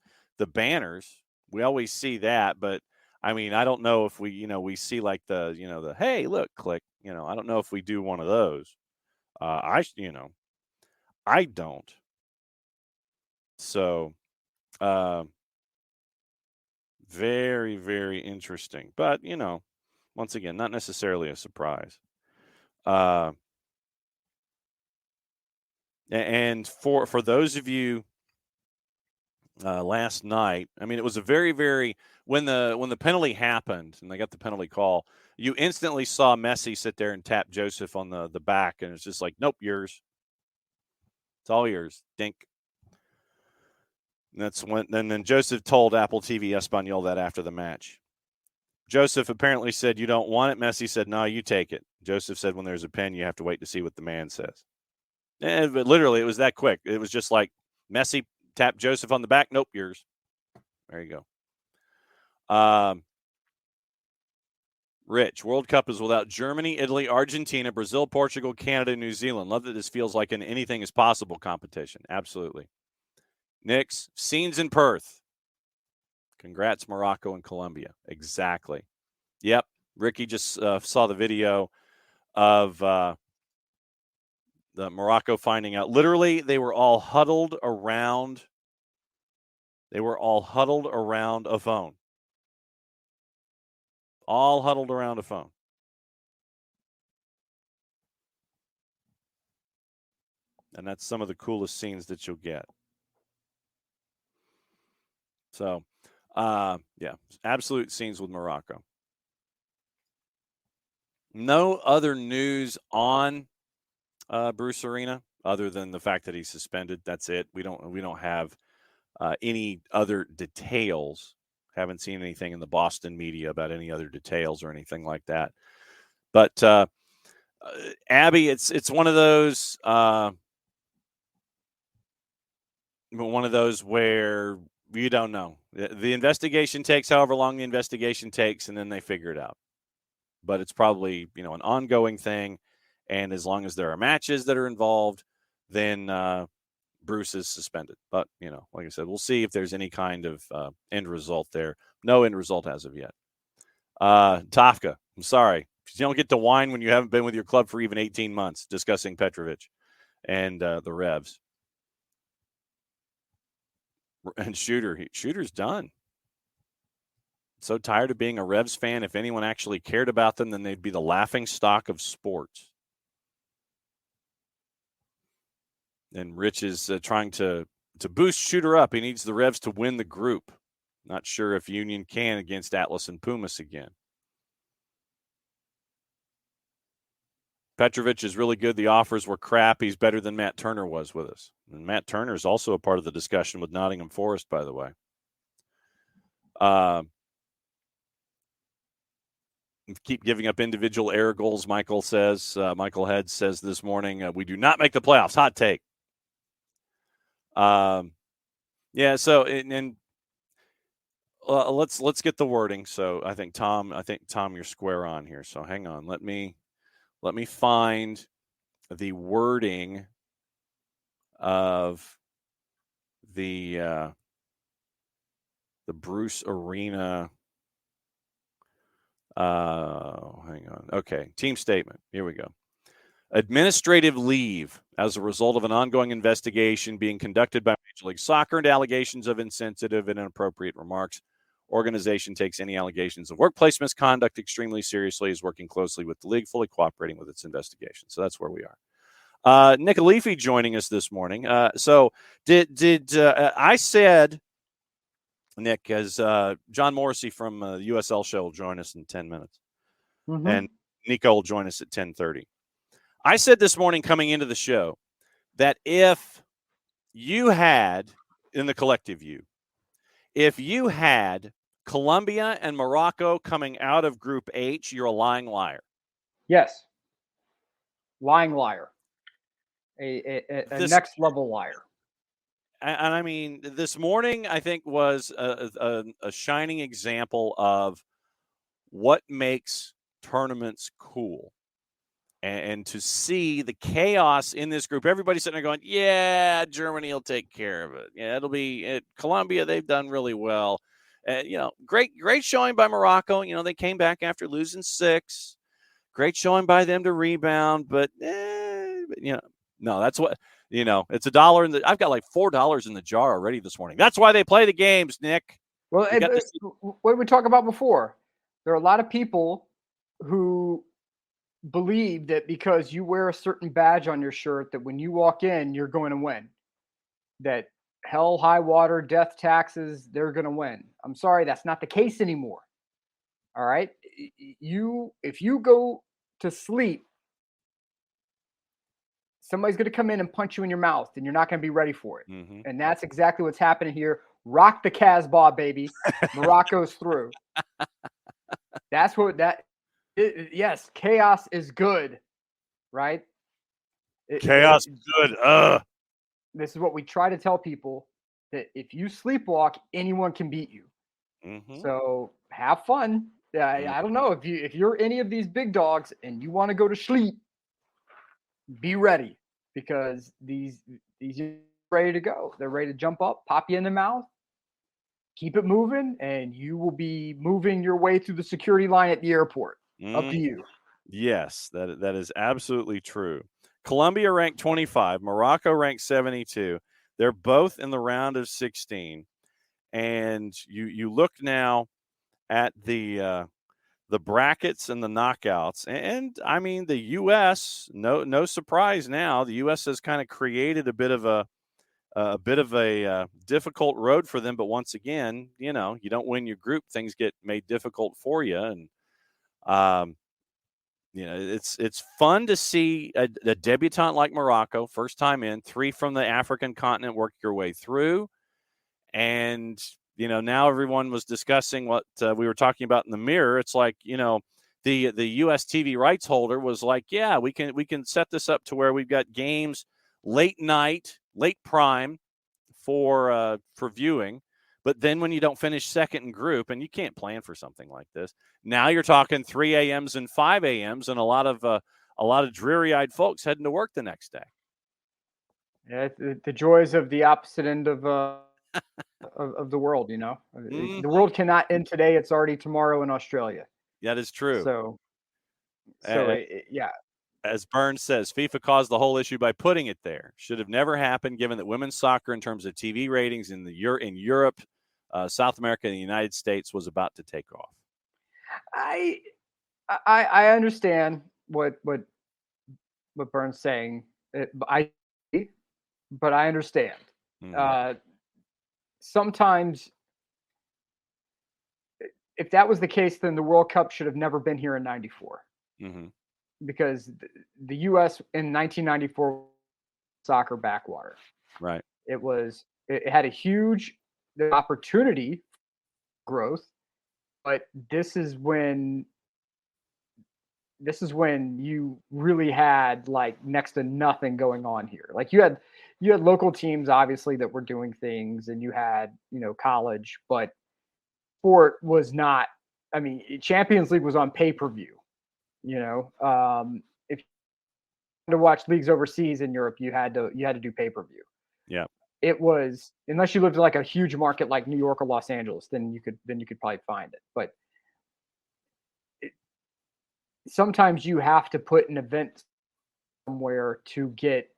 banners, we always see that. But I mean, I don't know if we see like the hey, look, click. I don't know if we do one of those. I don't. So, very, very interesting. But once again, not necessarily a surprise. And for those of you last night, I mean, it was a very, very when the penalty happened and they got the penalty call, you instantly saw Messi sit there and tap Joseph on the back, and it's just like, nope, yours. It's all yours. Dink. And that's when then Joseph told Apple TV Espanol that after the match. Joseph apparently said, you don't want it. Messi said, no, you take it. Joseph said, when there's a pen, you have to wait to see what the man says. But literally, it was that quick. It was just like Messi tapped Joseph on the back. Nope, yours. There you go. Rich, World Cup is without Germany, Italy, Argentina, Brazil, Portugal, Canada, New Zealand. Love that this feels like an anything is possible competition. Absolutely. Nix, scenes in Perth. Congrats, Morocco and Colombia. Exactly. Yep. Ricky just saw the video of the Morocco finding out. Literally, they were all huddled around. They were all huddled around a phone. All huddled around a phone. And that's some of the coolest scenes that you'll get. So, absolute scenes with Morocco. No other news on Bruce Arena other than the fact that he's suspended. That's it. We don't have any other details. Haven't seen anything in the Boston media about any other details or anything like that. But Abby, it's one of those where you don't know. The investigation takes however long the investigation takes, and then they figure it out. But it's probably an ongoing thing, and as long as there are matches that are involved, then Bruce is suspended. But like I said, we'll see if there's any kind of end result there. No end result as of yet. Tafka, I'm sorry. You don't get to whine when you haven't been with your club for even 18 months discussing Petrovic and the Revs. And Shooter's done. So tired of being a Revs fan. If anyone actually cared about them, then they'd be the laughing stock of sports. And Rich is trying to boost Shooter up. He needs the Revs to win the group. Not sure if Union can against Atlas and Pumas again. Petrovic is really good. The offers were crap. He's better than Matt Turner was with us. And Matt Turner is also a part of the discussion with Nottingham Forest, by the way. Keep giving up individual error goals, Michael says. Michael Head says this morning, we do not make the playoffs. Hot take. So let's get the wording. So I think Tom, you're square on here. So hang on. Let me find the wording of the Bruce Arena Hang on. Okay, team statement. Here we go. Administrative leave as a result of an ongoing investigation being conducted by Major League Soccer into allegations of insensitive and inappropriate remarks. Organization takes any allegations of workplace misconduct extremely seriously, is working closely with the league, fully cooperating with its investigation. So that's where we are. Nick Leafy joining us this morning. So did I said, Nick, as John Morrissey from the USL Show will join us in 10 minutes, and Niko will join us at 10:30. I said this morning coming into the show that if you had, in the collective view, if you had Colombia and Morocco coming out of Group H, you're a lying liar. Yes. Lying liar. A next level liar. And I mean, this morning, I think, was a shining example of what makes tournaments cool. And to see the chaos in this group, everybody's sitting there going, yeah, Germany will take care of it. Yeah, it'll be Colombia. They've done really well. Great showing by Morocco. They came back after losing 6. Great showing by them to rebound. But no, that's what, it's $1. I've got like $4 in the jar already this morning. That's why they play the games, Nick. Well, what did we talk about before? There are a lot of people who believe that because you wear a certain badge on your shirt that when you walk in, you're going to win. That hell, high water, death, taxes, they're going to win. I'm sorry, that's not the case anymore. All right? If you go to sleep, somebody's going to come in and punch you in your mouth, and you're not going to be ready for it. Mm-hmm. And that's exactly what's happening here. Rock the Casbah, baby. Morocco's through. That's what that. Yes, chaos is good, right? Chaos is good. This is what we try to tell people, that if you sleepwalk, anyone can beat you. Mm-hmm. So have fun. I don't know if you're any of these big dogs and you want to go to sleep, be ready, because these are ready to go. They're ready to jump up, pop you in the mouth, keep it moving, and you will be moving your way through the security line at the airport. Up to you. Yes, that is absolutely true. Colombia ranked 25, Morocco ranked 72. They're both in the round of 16. And you look now at the brackets and the knockouts. And I mean, the U.S., no surprise now, the U.S. has kind of created a bit of a difficult road for them. But once again, you don't win your group, things get made difficult for you. And it's fun to see a debutante like Morocco, first time in, 3 from the African continent, work your way through. And, now everyone was discussing what we were talking about in the mirror. It's like, the U.S. TV rights holder was like, yeah, we can set this up to where we've got games late night, late prime for viewing. But then when you don't finish second in group, and you can't plan for something like this, now you're talking 3 a.m.s and 5 a.m.s and a lot of dreary-eyed folks heading to work the next day. Yeah, the joys of the opposite end of the world, The world cannot end today. It's already tomorrow in Australia. That is true. So yeah. As Burns says, FIFA caused the whole issue by putting it there. Should have never happened, given that women's soccer, in terms of TV ratings in Europe, South America, and the United States, was about to take off. I understand what Burns saying, but I understand. Mm-hmm. Sometimes, if that was the case, then the World Cup should have never been here in '94. Mm-hmm. Because the U.S. in 1994 soccer backwater. Right. It had a huge opportunity for growth, but this is when you really had like next to nothing going on here. Like you had local teams obviously that were doing things, and you had college, but sport was not. I mean, Champions League was on pay-per-view. If you wanted to watch leagues overseas in Europe, you had to do pay-per-view. Yeah. It was, unless you lived in like a huge market like New York or Los Angeles, then you could probably find it. But sometimes you have to put an event somewhere to get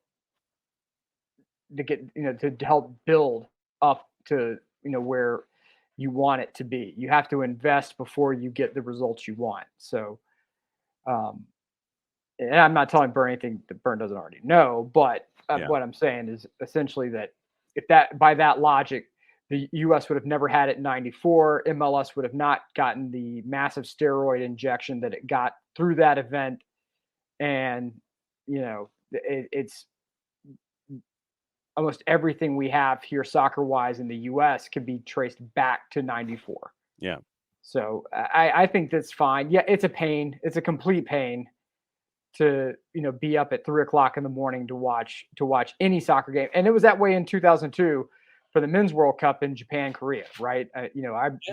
to help build up to where you want it to be. You have to invest before you get the results you want. So, and I'm not telling Burn anything that Burn doesn't already know, but what I'm saying is essentially that if that by that logic, the U.S. would have never had it in '94. MLS would have not gotten the massive steroid injection that it got through that event, and it's almost everything we have here soccer-wise in the U.S. can be traced back to '94. Yeah. So I think that's fine. Yeah, it's a pain. It's a complete pain to be up at 3:00 in the morning to watch any soccer game, and it was that way in 2002 for the Men's World Cup in Japan, Korea, right? I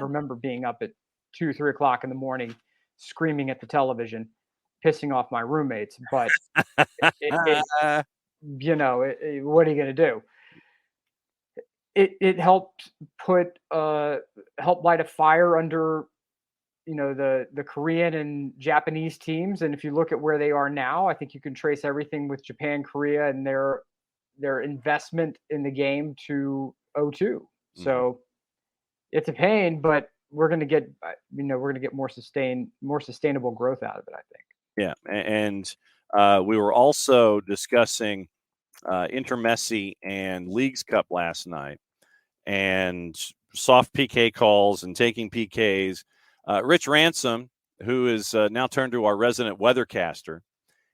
remember being up at 3 o'clock in the morning, screaming at the television, pissing off my roommates. But what are you going to do? It helped help light a fire under the Korean and Japanese teams. And if you look at where they are now, I think you can trace everything with Japan, Korea, and their investment in the game to 2002. So it's a pain, but we're going to get more sustainable growth out of it, I think. Yeah. And we were also discussing Inter Messi and Leagues Cup last night, and soft PK calls and taking PKs. Rich Ransom, who is now turned to our resident weathercaster,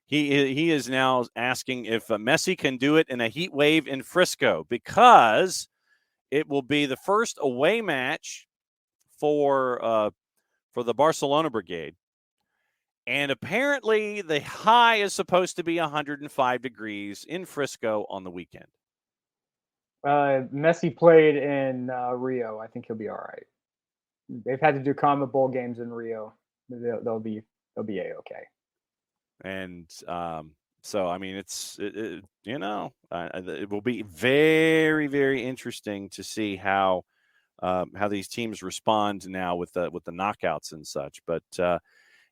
he is now asking if Messi can do it in a heat wave in Frisco, because it will be the first away match for the Barcelona Brigade. And apparently the high is supposed to be 105 degrees in Frisco on the weekend. Messi played in Rio. I think he'll be all right. They've had to do Comet Bowl games in Rio. They'll be A-okay. And so, I mean, it will be very, very interesting to see how these teams respond now with the knockouts and such. But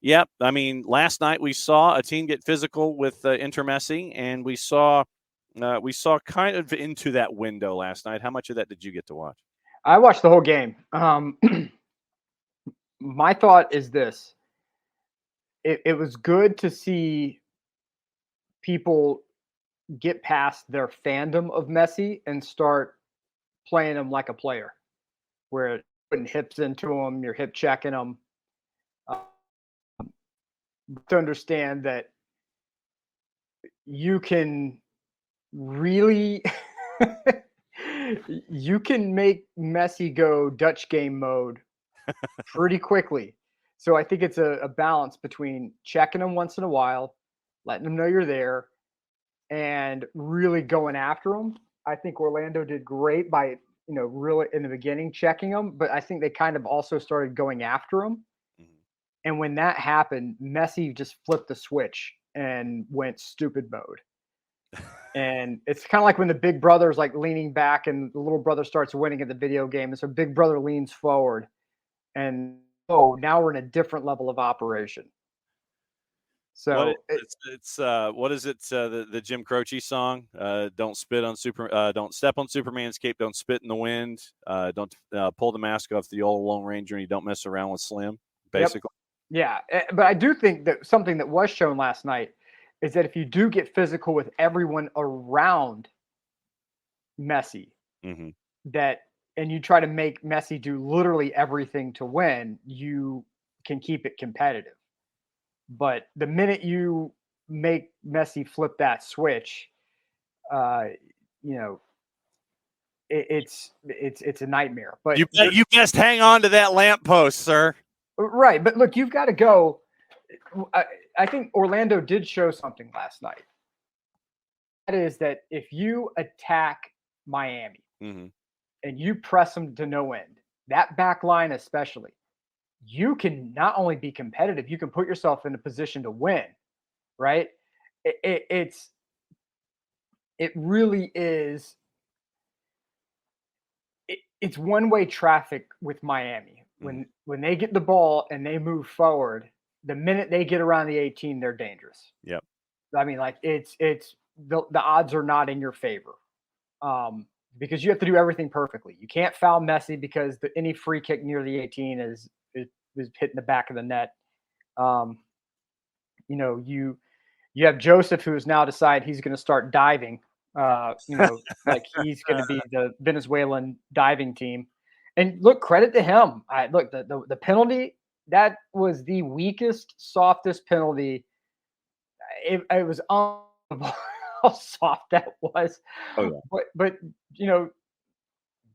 yeah, I mean, last night we saw a team get physical with Inter Messi, and we saw kind of into that window last night. How much of that did you get to watch? I watched the whole game. My thought is this. It was good to see people get past their fandom of Messi and start playing him like a player, where putting hips into him, you're hip checking him. To understand that you can really you can make Messi go Dutch game mode pretty quickly. So I think it's a balance between checking him once in a while, letting him know you're there, and really going after him. I think Orlando did great by, really in the beginning checking him, but I think they kind of also started going after him. And when that happened, Messi just flipped the switch and went stupid mode. And it's kind of like when the big brother's like leaning back and the little brother starts winning at the video game. And so big brother leans forward and, now we're in a different level of operation. So it's what is it? The Jim Croce song? Don't step on Superman's cape. Don't spit in the wind. Don't pull the mask off the old Lone Ranger, and you don't mess around with Slim. Basically. Yep. Yeah, but I do think that something that was shown last night is that if you do get physical with everyone around Messi, and you try to make Messi do literally everything to win, you can keep it competitive. But the minute you make Messi flip that switch, it's a nightmare. But you best hang on to that lamppost, sir. Right, but look, you've got to go. I think Orlando did show something last night. That is that if you attack Miami and you press them to no end, that back line especially, you can not only be competitive, you can put yourself in a position to win, right? It really is. It's one-way traffic with Miami. When they get the ball and they move forward, the minute they get around the 18, they're dangerous. Yep. I mean, like it's the odds are not in your favor. Because you have to do everything perfectly. You can't foul Messi because any free kick near the 18 is hitting the back of the net. You have Joseph, who has now decided he's going to start diving. Like he's going to be the Venezuelan diving team. And look, credit to him. Look, the penalty, that was the weakest, softest penalty. It was unbelievable how soft that was. Oh, yeah. But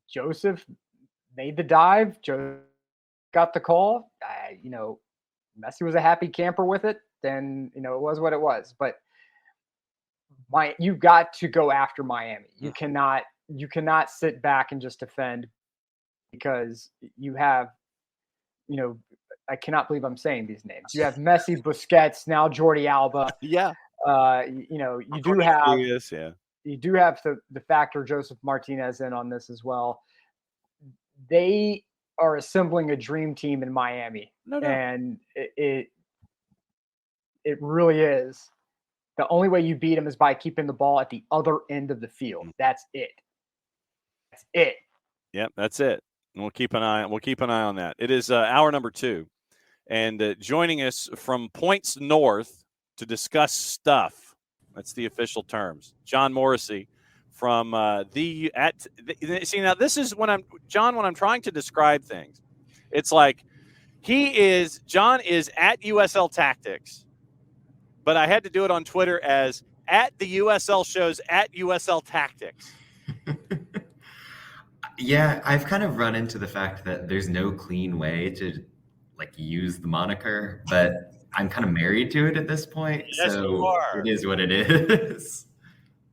Joseph made the dive. Joseph got the call. Messi was a happy camper with it. Then it was what it was. But you got to go after Miami. You cannot sit back and just defend, because you have, I cannot believe I'm saying these names. You have Messi, Busquets, now Jordi Alba. Yeah. You do have the factor Joseph Martinez in on this as well. They are assembling a dream team in Miami. No. And it really is. The only way you beat them is by keeping the ball at the other end of the field. That's it. That's it. Yep, that's it. And we'll keep an eye on that. It is hour number 2. And joining us from points north to discuss stuff, that's the official terms, John Morrissey from see, now this is when I'm trying to describe things, it's like John is at USL Tactics, but I had to do it on Twitter as at the USL Show's at USL Tactics. Yeah, I've kind of run into the fact that there's no clean way to use the moniker, but I'm kind of married to it at this point. Yes, so you are. It is what it is.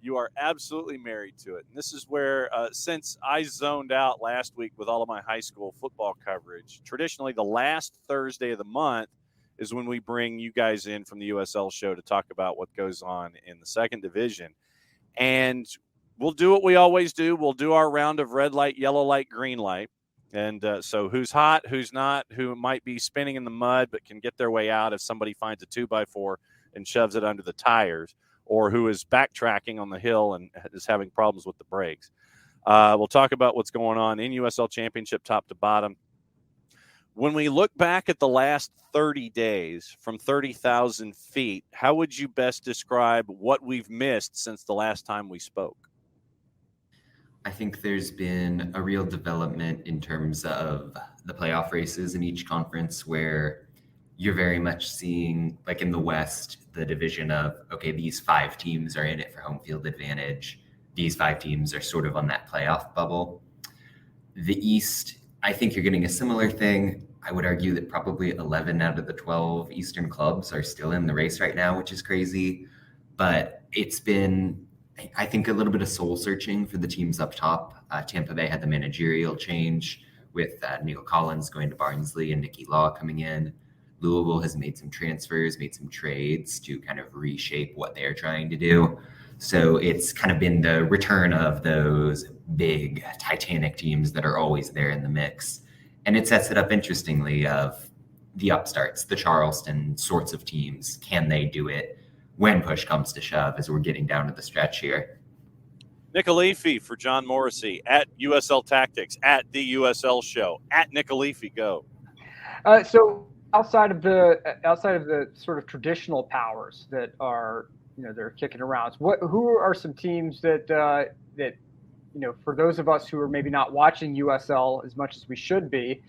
You are absolutely married to it. And this is where, since I zoned out last week with all of my high school football coverage, traditionally the last Thursday of the month is when we bring you guys in from the USL Show to talk about what goes on in the second division. And we'll do what we always do. We'll do our round of red light, yellow light, green light. And so who's hot, who's not, who might be spinning in the mud but can get their way out if somebody finds a 2x4 and shoves it under the tires, or who is backtracking on the hill and is having problems with the brakes. We'll talk about what's going on in USL Championship top to bottom. When we look back at the last 30 days from 30,000 feet, how would you best describe what we've missed since the last time we spoke? I think there's been a real development in terms of the playoff races in each conference, where you're very much seeing, like in the West, the division of, okay, these 5 teams are in it for home field advantage. These 5 teams are sort of on that playoff bubble. The East, I think you're getting a similar thing. I would argue that probably 11 out of the 12 Eastern clubs are still in the race right now, which is crazy. But it's been, I think, a little bit of soul searching for the teams up top. Tampa Bay had the managerial change with Neil Collins going to Barnsley and Nicky Law coming in. Louisville has made some transfers, made some trades to kind of reshape what they're trying to do. So it's kind of been the return of those big Titanic teams that are always there in the mix. And it sets it up interestingly of the upstarts, the Charleston sorts of teams. Can they do it when push comes to shove as we're getting down to the stretch here? Nicolifi for John Morrissey at USL Tactics, at the USL Show, at Nicolifi. Go. So outside of the sort of traditional powers that are they're kicking around, who are some teams that for those of us who are maybe not watching USL as much as we should be,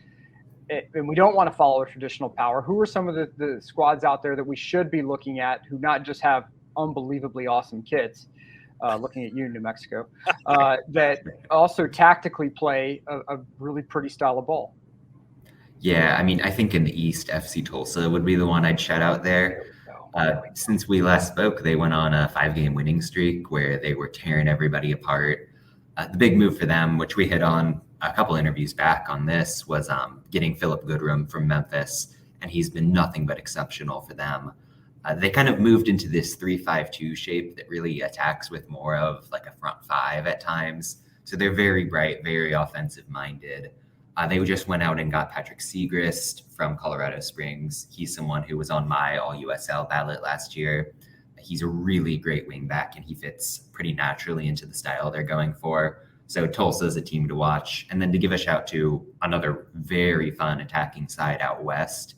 and we don't want to follow a traditional power, who are some of the squads out there that we should be looking at, who not just have unbelievably awesome kits, looking at you, New Mexico, that also tactically play a really pretty style of ball? Yeah, I mean, I think in the East, FC Tulsa would be the one I'd shout out there. Since we last spoke, they went on a 5-game winning streak where they were tearing everybody apart. The big move for them, which we hit on a couple interviews back on this, was getting Philip Goodrum from Memphis, and he's been nothing but exceptional for them. They kind of moved into this 3-5-2 shape that really attacks with more of like a front 5 at times. So they're very bright, very offensive minded. They just went out and got Patrick Segrist from Colorado Springs. He's someone who was on my All-USL ballot last year. He's a really great wing back, and he fits pretty naturally into the style they're going for. So Tulsa is a team to watch. And then to give a shout to another very fun attacking side out west,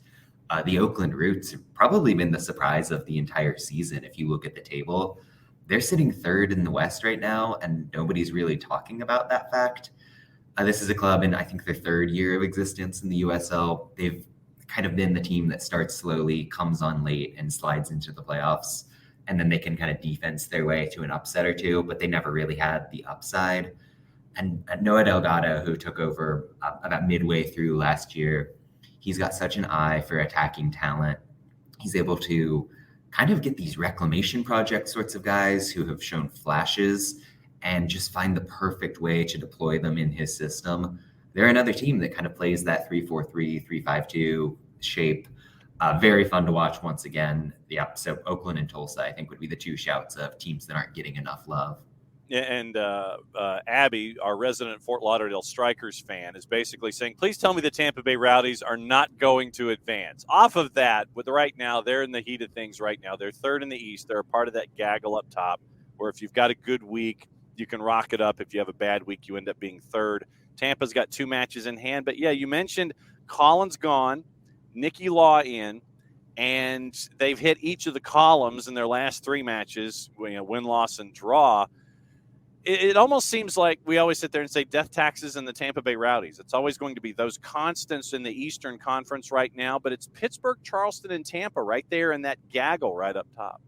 the Oakland Roots have probably been the surprise of the entire season. If you look at the table, they're sitting third in the West right now, and nobody's really talking about that fact. This is a club in, I think, their third year of existence in the USL. They've kind of been the team that starts slowly, comes on late, and slides into the playoffs. And then they can kind of defense their way to an upset or two, but they never really had the upside. And Noah Delgado, who took over about midway through last year, he's got such an eye for attacking talent. He's able to kind of get these reclamation project sorts of guys who have shown flashes and just find the perfect way to deploy them in his system. They're another team that kind of plays that 3-4-3, 3-5-2 shape. Very fun to watch once again. Yeah, so Oakland and Tulsa, I think, would be the two shouts of teams that aren't getting enough love. And Abby, our resident Fort Lauderdale Strikers fan, is basically saying, please tell me the Tampa Bay Rowdies are not going to advance. Off of that, with right now, they're in the heat of things right now. They're third in the East. They're a part of that gaggle up top, where if you've got a good week, you can rock it up. If you have a bad week, you end up being third. Tampa's got 2 matches in hand. But, yeah, you mentioned Collins gone, Nicky Law in, and they've hit each of the columns in their last 3 matches, win, loss, and draw. It almost seems like we always sit there and say death taxes and the Tampa Bay Rowdies. It's always going to be those constants in the Eastern Conference right now, but it's Pittsburgh, Charleston, and Tampa right there in that gaggle right up top.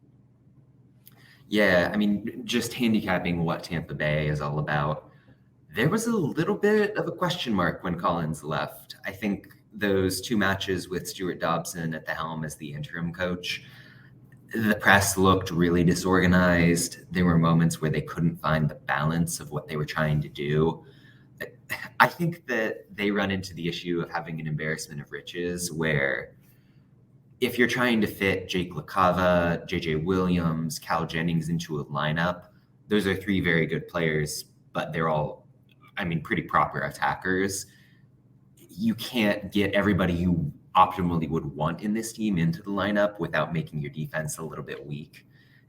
Yeah, I mean, just handicapping what Tampa Bay is all about. There was a little bit of a question mark when Collins left. I think those 2 matches with Stuart Dobson at the helm as the interim coach, the press looked really disorganized. There were moments where they couldn't find the balance of what they were trying to do. I think that they run into the issue of having an embarrassment of riches, where if you're trying to fit Jake LaCava, JJ Williams, Cal Jennings into a lineup, those are 3 very good players, but they're all, pretty proper attackers. You can't get everybody you optimally would want in this team into the lineup without making your defense a little bit weak.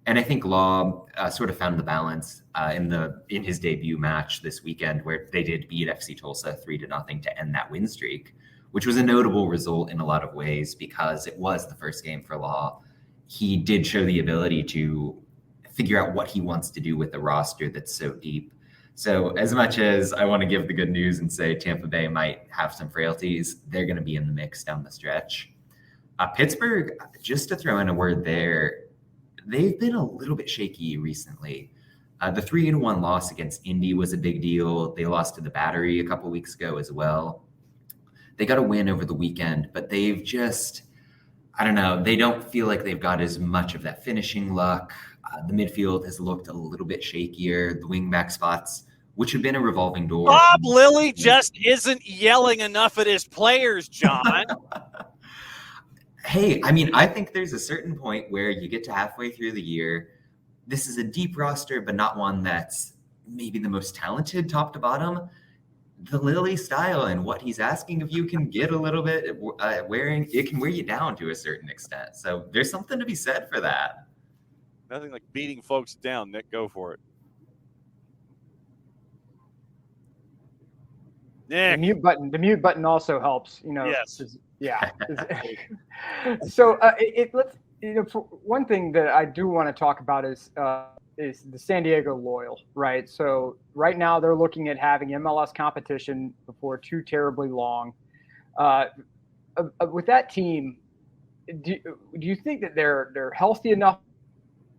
And I think Law sort of found the balance in his debut match this weekend, where they did beat FC Tulsa 3-0 to end that win streak, which was a notable result in a lot of ways because it was the first game for Law. He did show the ability to figure out what he wants to do with the roster that's so deep. So as much as I want to give the good news and say Tampa Bay might have some frailties, they're going to be in the mix down the stretch. Pittsburgh, just to throw in a word there, they've been a little bit shaky recently. The 3-1 loss against Indy was a big deal. They lost to the Battery a couple weeks ago as well. They got a win over the weekend, but they've just, I don't know, they don't feel like they've got as much of that finishing luck. The midfield has looked a little bit shakier. The wingback spots, which have been a revolving door. Bob Lilly just isn't yelling enough at his players, John. Hey, I think there's a certain point where you get to halfway through the year. This is a deep roster, but not one that's maybe the most talented top to bottom. The Lilly style and what he's asking of you can get a little bit it can wear you down to a certain extent. So there's something to be said for that. Nothing like beating folks down, Nick. Go for it. Nick. The mute button also helps, Yes. Yeah. So let's, for one thing that I do want to talk about is the San Diego Loyal, right? So right now they're looking at having MLS competition before too terribly long. With that team, do you think that they're healthy enough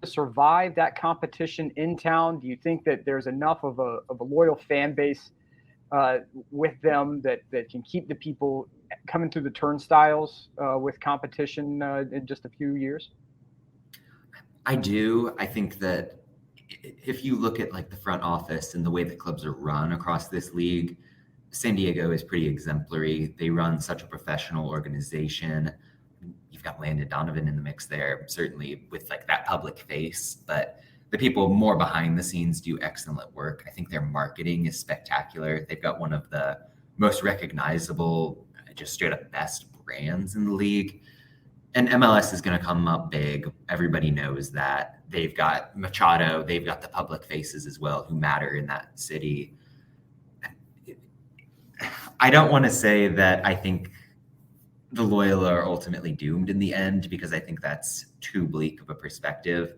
to survive that competition in town? Do you think that there's enough of a loyal fan base with them that can keep the people coming through the turnstiles with competition in just a few years? I do. I think that if you look at like the front office and the way that clubs are run across this league, San Diego is pretty exemplary. They run such a professional organization. You've got Landon Donovan in the mix there, certainly with like that public face, but the people more behind the scenes do excellent work. I think their marketing is spectacular. They've got one of the most recognizable, just straight up best brands in the league. And MLS is going to come up big. Everybody knows that. They've got Machado. They've got the public faces as well who matter in that city. I don't want to say that I think the Loyal are ultimately doomed in the end, because I think that's too bleak of a perspective.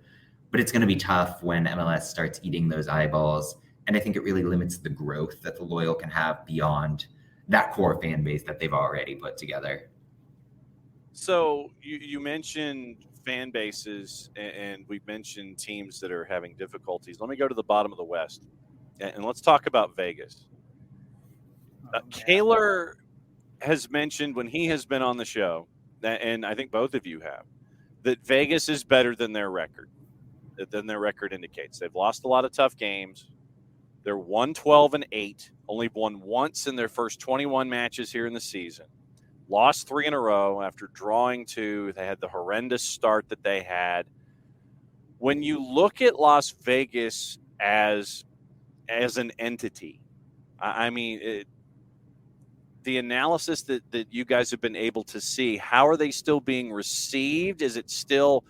But it's going to be tough when MLS starts eating those eyeballs. And I think it really limits the growth that the Loyal can have beyond that core fan base that they've already put together. So you mentioned fan bases, and we mentioned teams that are having difficulties. Let me go to the bottom of the West, and let's talk about Vegas. Kaler has mentioned when he has been on the show, and I think both of you have, that Vegas is better than their record indicates. They've lost a lot of tough games. They're 1-12-8, only won once in their first 21 matches here in the season. Lost 3 in a row after drawing 2. They had the horrendous start that they had. When you look at Las Vegas as an entity, I mean, the analysis that you guys have been able to see, how are they still being received? Is it still,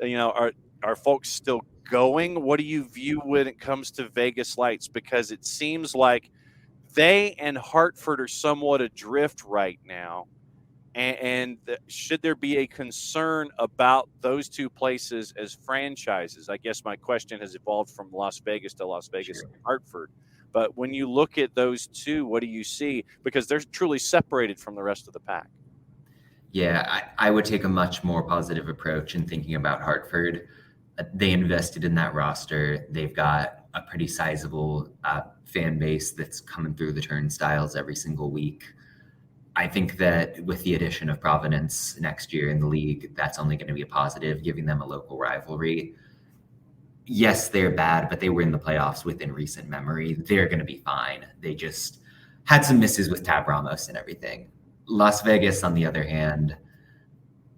are folks still going? What do you view when it comes to Vegas Lights? Because it seems like they and Hartford are somewhat adrift right now. And should there be a concern about those two places as franchises? I guess my question has evolved from Las Vegas to Las Vegas and Hartford. But when you look at those two, what do you see? Because they're truly separated from the rest of the pack. Yeah, I would take a much more positive approach in thinking about Hartford. They invested in that roster. They've got a pretty sizable fan base that's coming through the turnstiles every single week. I think that with the addition of Providence next year in the league, that's only going to be a positive, giving them a local rivalry. Yes, they're bad, but they were in the playoffs within recent memory. They're going to be fine. They just had some misses with Tab Ramos and everything. Las Vegas, on the other hand,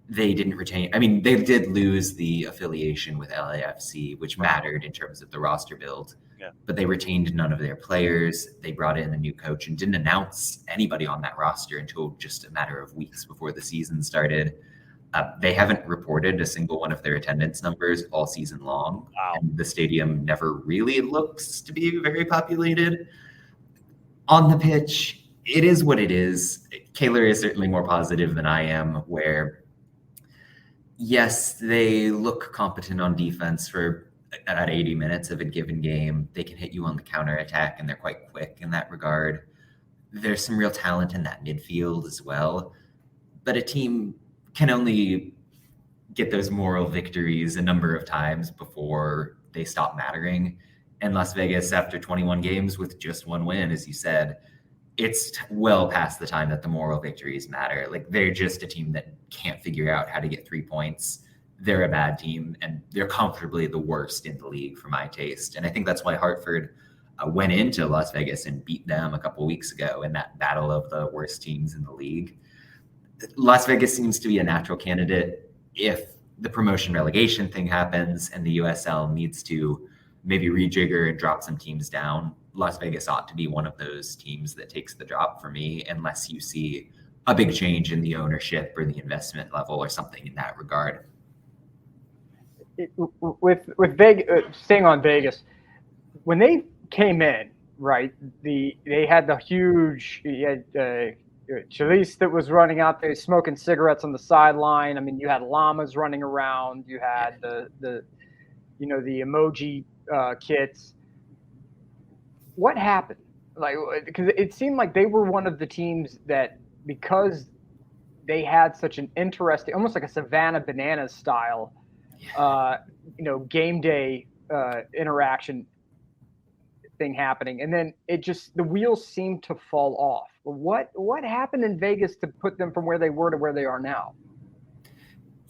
they didn't retain. I mean, they did lose the affiliation with LAFC, which mattered in terms of the roster build. Yeah. But they retained none of their players. They brought in a new coach and didn't announce anybody on that roster until just a matter of weeks before the season started. They haven't reported a single one of their attendance numbers all season long. Wow. And the stadium never really looks to be very populated. On the pitch, it is what it is. Kaler is certainly more positive than I am, where, yes, they look competent on defense for at 80 minutes of a given game. They can hit you on the counterattack, and they're quite quick in that regard. There's some real talent in that midfield as well. But a team can only get those moral victories a number of times before they stop mattering. And Las Vegas, after 21 games with just one win, as you said, it's well past the time that the moral victories matter. Like, they're just a team that can't figure out how to get 3 points. They're a bad team, and they're comfortably the worst in the league for my taste. And I think that's why Hartford went into Las Vegas and beat them a couple weeks ago in that battle of the worst teams in the league. Las Vegas seems to be a natural candidate if the promotion relegation thing happens and the USL needs to maybe rejigger and drop some teams down. Las Vegas ought to be one of those teams that takes the drop for me, unless you see a big change in the ownership or the investment level or something in that regard. With Vegas, staying on Vegas, when they came in, right? They had the huge Chalice that was running out there smoking cigarettes on the sideline. I mean, you had llamas running around. You had the emoji kits. What happened? Like, because it seemed like they were one of the teams that, because they had such an interesting, almost like a Savannah Bananas style, game day interaction thing happening, and then the wheels seemed to fall off. What happened in Vegas to put them from where they were to where they are now?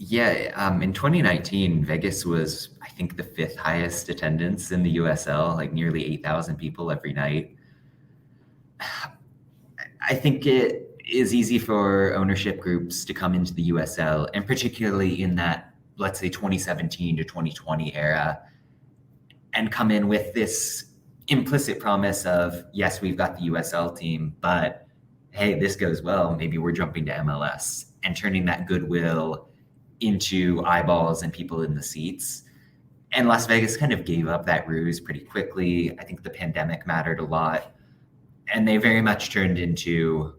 Yeah, in 2019, Vegas was, I think, the 5th highest attendance in the USL, like nearly 8,000 people every night. I think it is easy for ownership groups to come into the USL, and particularly in that, let's say, 2017 to 2020 era, and come in with this implicit promise of, yes, we've got the USL team, but hey, this goes well, maybe we're jumping to MLS and turning that goodwill into eyeballs and people in the seats. And Las Vegas kind of gave up that ruse pretty quickly. I think the pandemic mattered a lot. And they very much turned into,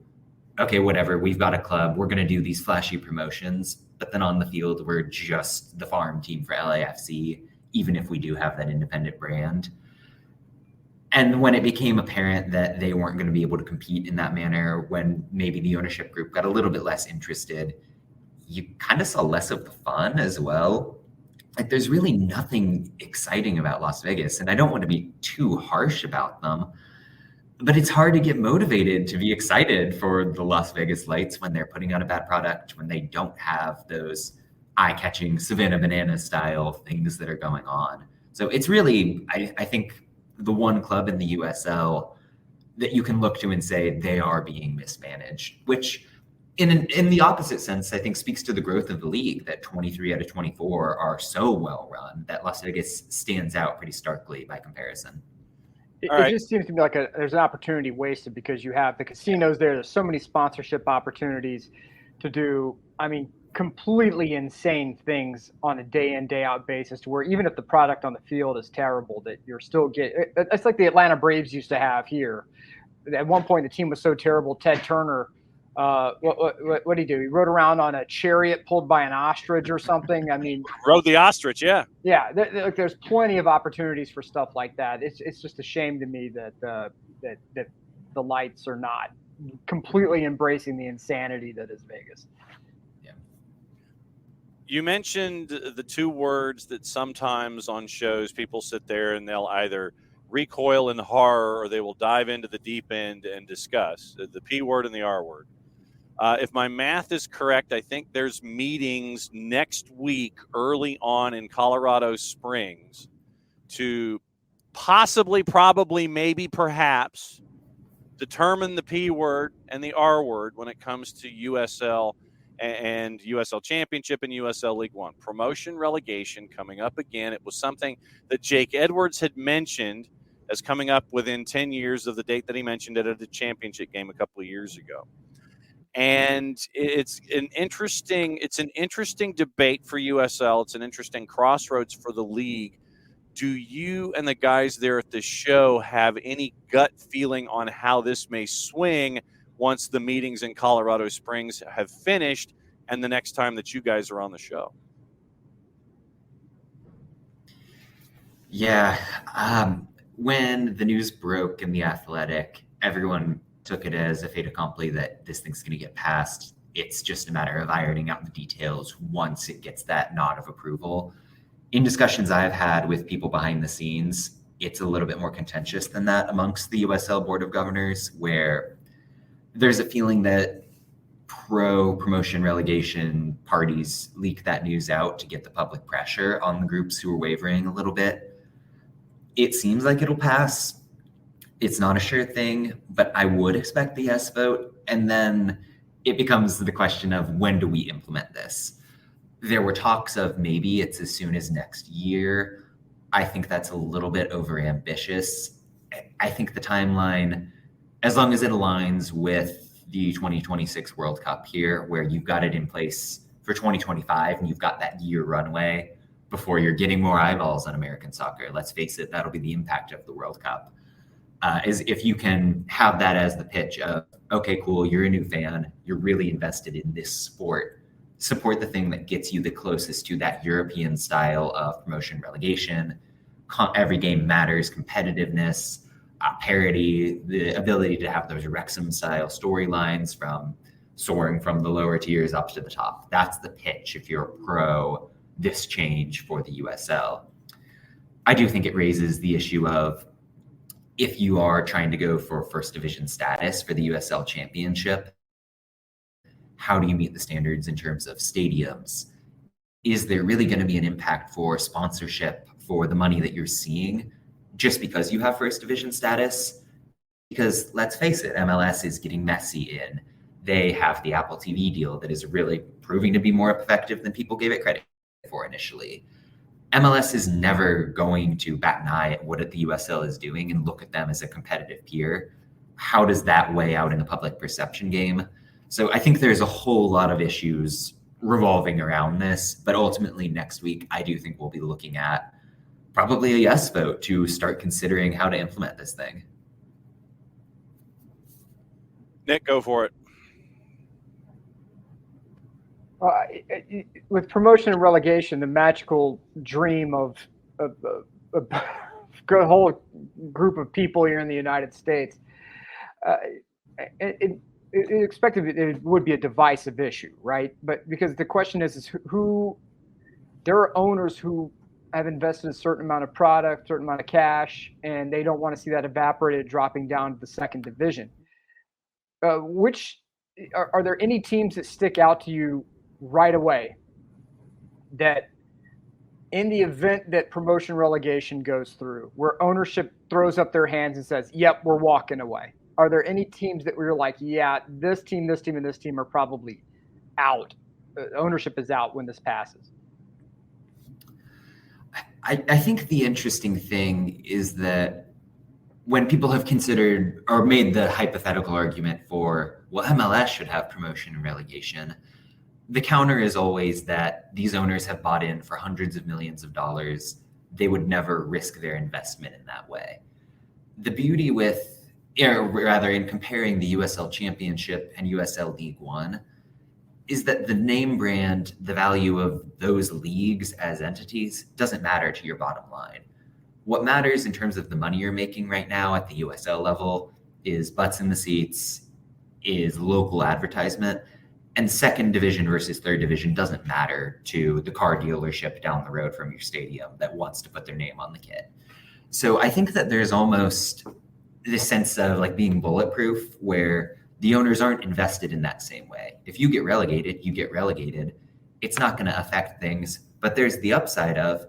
okay, whatever, we've got a club, we're going to do these flashy promotions. But then on the field, we're just the farm team for LAFC, even if we do have that independent brand. And when it became apparent that they weren't going to be able to compete in that manner, when maybe the ownership group got a little bit less interested, you kind of saw less of the fun as well. Like, there's really nothing exciting about Las Vegas, and I don't want to be too harsh about them, but it's hard to get motivated to be excited for the Las Vegas Lights when they're putting out a bad product, when they don't have those eye-catching Savannah Banana style things that are going on. So it's really, I think, the one club in the USL that you can look to and say they are being mismanaged, which in the opposite sense, I think speaks to the growth of the league, that 23 out of 24 are so well run that Las Vegas stands out pretty starkly by comparison. It just seems to me like there's an opportunity wasted, because you have the casinos there. There's so many sponsorship opportunities to do, I mean, completely insane things on a day in, day out basis, to where even if the product on the field is terrible, that you're still getting. It's like the Atlanta Braves used to have here. At one point, the team was so terrible, Ted Turner, what did he do? He rode around on a chariot pulled by an ostrich or something. I mean, Rode the ostrich, yeah. Yeah, there's plenty of opportunities for stuff like that. It's just a shame to me that that the Lights are not completely embracing the insanity that is Vegas. Yeah. You mentioned the two words that sometimes on shows people sit there and they'll either recoil in horror or they will dive into the deep end and discuss the P word and the R word. If my math is correct, I think there's meetings next week early on in Colorado Springs to possibly, probably, maybe, perhaps determine the P word and the R word when it comes to USL and USL Championship and USL League One. Promotion, relegation coming up again. It was something that Jake Edwards had mentioned as coming up within 10 years of the date that he mentioned it at the championship game a couple of years ago. And it's an interesting debate for USL. It's an interesting crossroads for the league. Do you and the guys there at the show have any gut feeling on how this may swing once the meetings in Colorado Springs have finished and the next time that you guys are on the show? Yeah. When the news broke in The Athletic, everyone took it as a fait accompli that this thing's going to get passed. It's just a matter of ironing out the details once it gets that nod of approval. In discussions I've had with people behind the scenes, it's a little bit more contentious than that amongst the USL Board of Governors, where there's a feeling that pro-promotion relegation parties leak that news out to get the public pressure on the groups who are wavering a little bit. It seems like it'll pass. It's not a sure thing, but I would expect the yes vote. And then it becomes the question of, when do we implement this? There were talks of maybe it's as soon as next year. I think that's a little bit overambitious. I think the timeline, as long as it aligns with the 2026 World Cup here, where you've got it in place for 2025 and you've got that year runway before you're getting more eyeballs on American soccer. Let's face it, that'll be the impact of the World Cup. Is if you can have that as the pitch of, okay, cool, you're a new fan, you're really invested in this sport, support the thing that gets you the closest to that European style of promotion relegation. Every game matters, competitiveness, parity, the ability to have those Wrexham style storylines from soaring from the lower tiers up to the top. That's the pitch if you're pro this change for the USL. I do think it raises the issue of, if you are trying to go for first division status for the USL Championship, how do you meet the standards in terms of stadiums? Is there really going to be an impact for sponsorship for the money that you're seeing just because you have first division status? Because let's face it, MLS is getting messy in. They have the Apple TV deal that is really proving to be more effective than people gave it credit for initially. MLS is never going to bat an eye at what the USL is doing and look at them as a competitive peer. how does that weigh out in the public perception game? So I think there's a whole lot of issues revolving around this, but ultimately next week, I do think we'll be looking at probably a yes vote to start considering how to implement this thing. Nick, go for it. With promotion and relegation, the magical dream of a whole group of people here in the United States, it would be a divisive issue, right? But because the question is who, there are owners who have invested a certain amount of product, certain amount of cash, and they don't want to see that evaporated, dropping down to the second division. Which are there any teams that stick out to you right away that in the event that promotion relegation goes through, where ownership throws up their hands and says, yep, we're walking away? Are there any teams that we're like, yeah, this team, and this team are probably out? Ownership is out when this passes. I think the interesting thing is that when people have considered or made the hypothetical argument for, well, MLS should have promotion and relegation, the counter is always that these owners have bought in for hundreds of millions of dollars. They would never risk their investment in that way. The beauty with, or rather in comparing the USL Championship and USL League One, is that the name brand, the value of those leagues as entities doesn't matter to your bottom line. What matters in terms of the money you're making right now at the USL level is butts in the seats, is local advertisement, and second division versus third division doesn't matter to the car dealership down the road from your stadium that wants to put their name on the kit. So I think that there's almost this sense of like being bulletproof where the owners aren't invested in that same way. If you get relegated, you get relegated. It's not going to affect things, but there's the upside of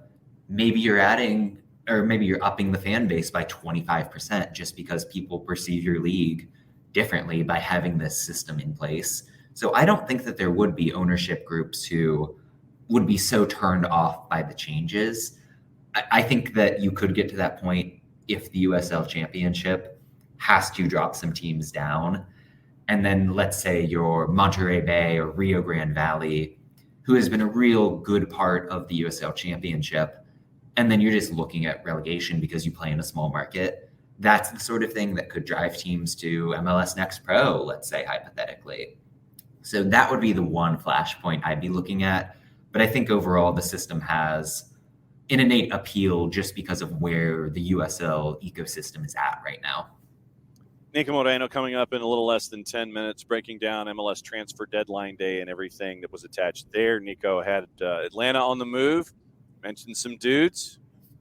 maybe you're adding, or maybe you're upping the fan base by 25% just because people perceive your league differently by having this system in place. So I don't think that there would be ownership groups who would be so turned off by the changes. I think that you could get to that point if the USL Championship has to drop some teams down. And then let's say your Monterey Bay or Rio Grande Valley, who has been a real good part of the USL Championship, and then you're just looking at relegation because you play in a small market. That's the sort of thing that could drive teams to MLS Next Pro, let's say, hypothetically. So that would be the one flashpoint I'd be looking at. But I think overall the system has an innate appeal just because of where the USL ecosystem is at right now. Niko Moreno coming up in a little less than 10 minutes, breaking down MLS transfer deadline day and everything that was attached there. Niko had Atlanta on the move, mentioned some dudes.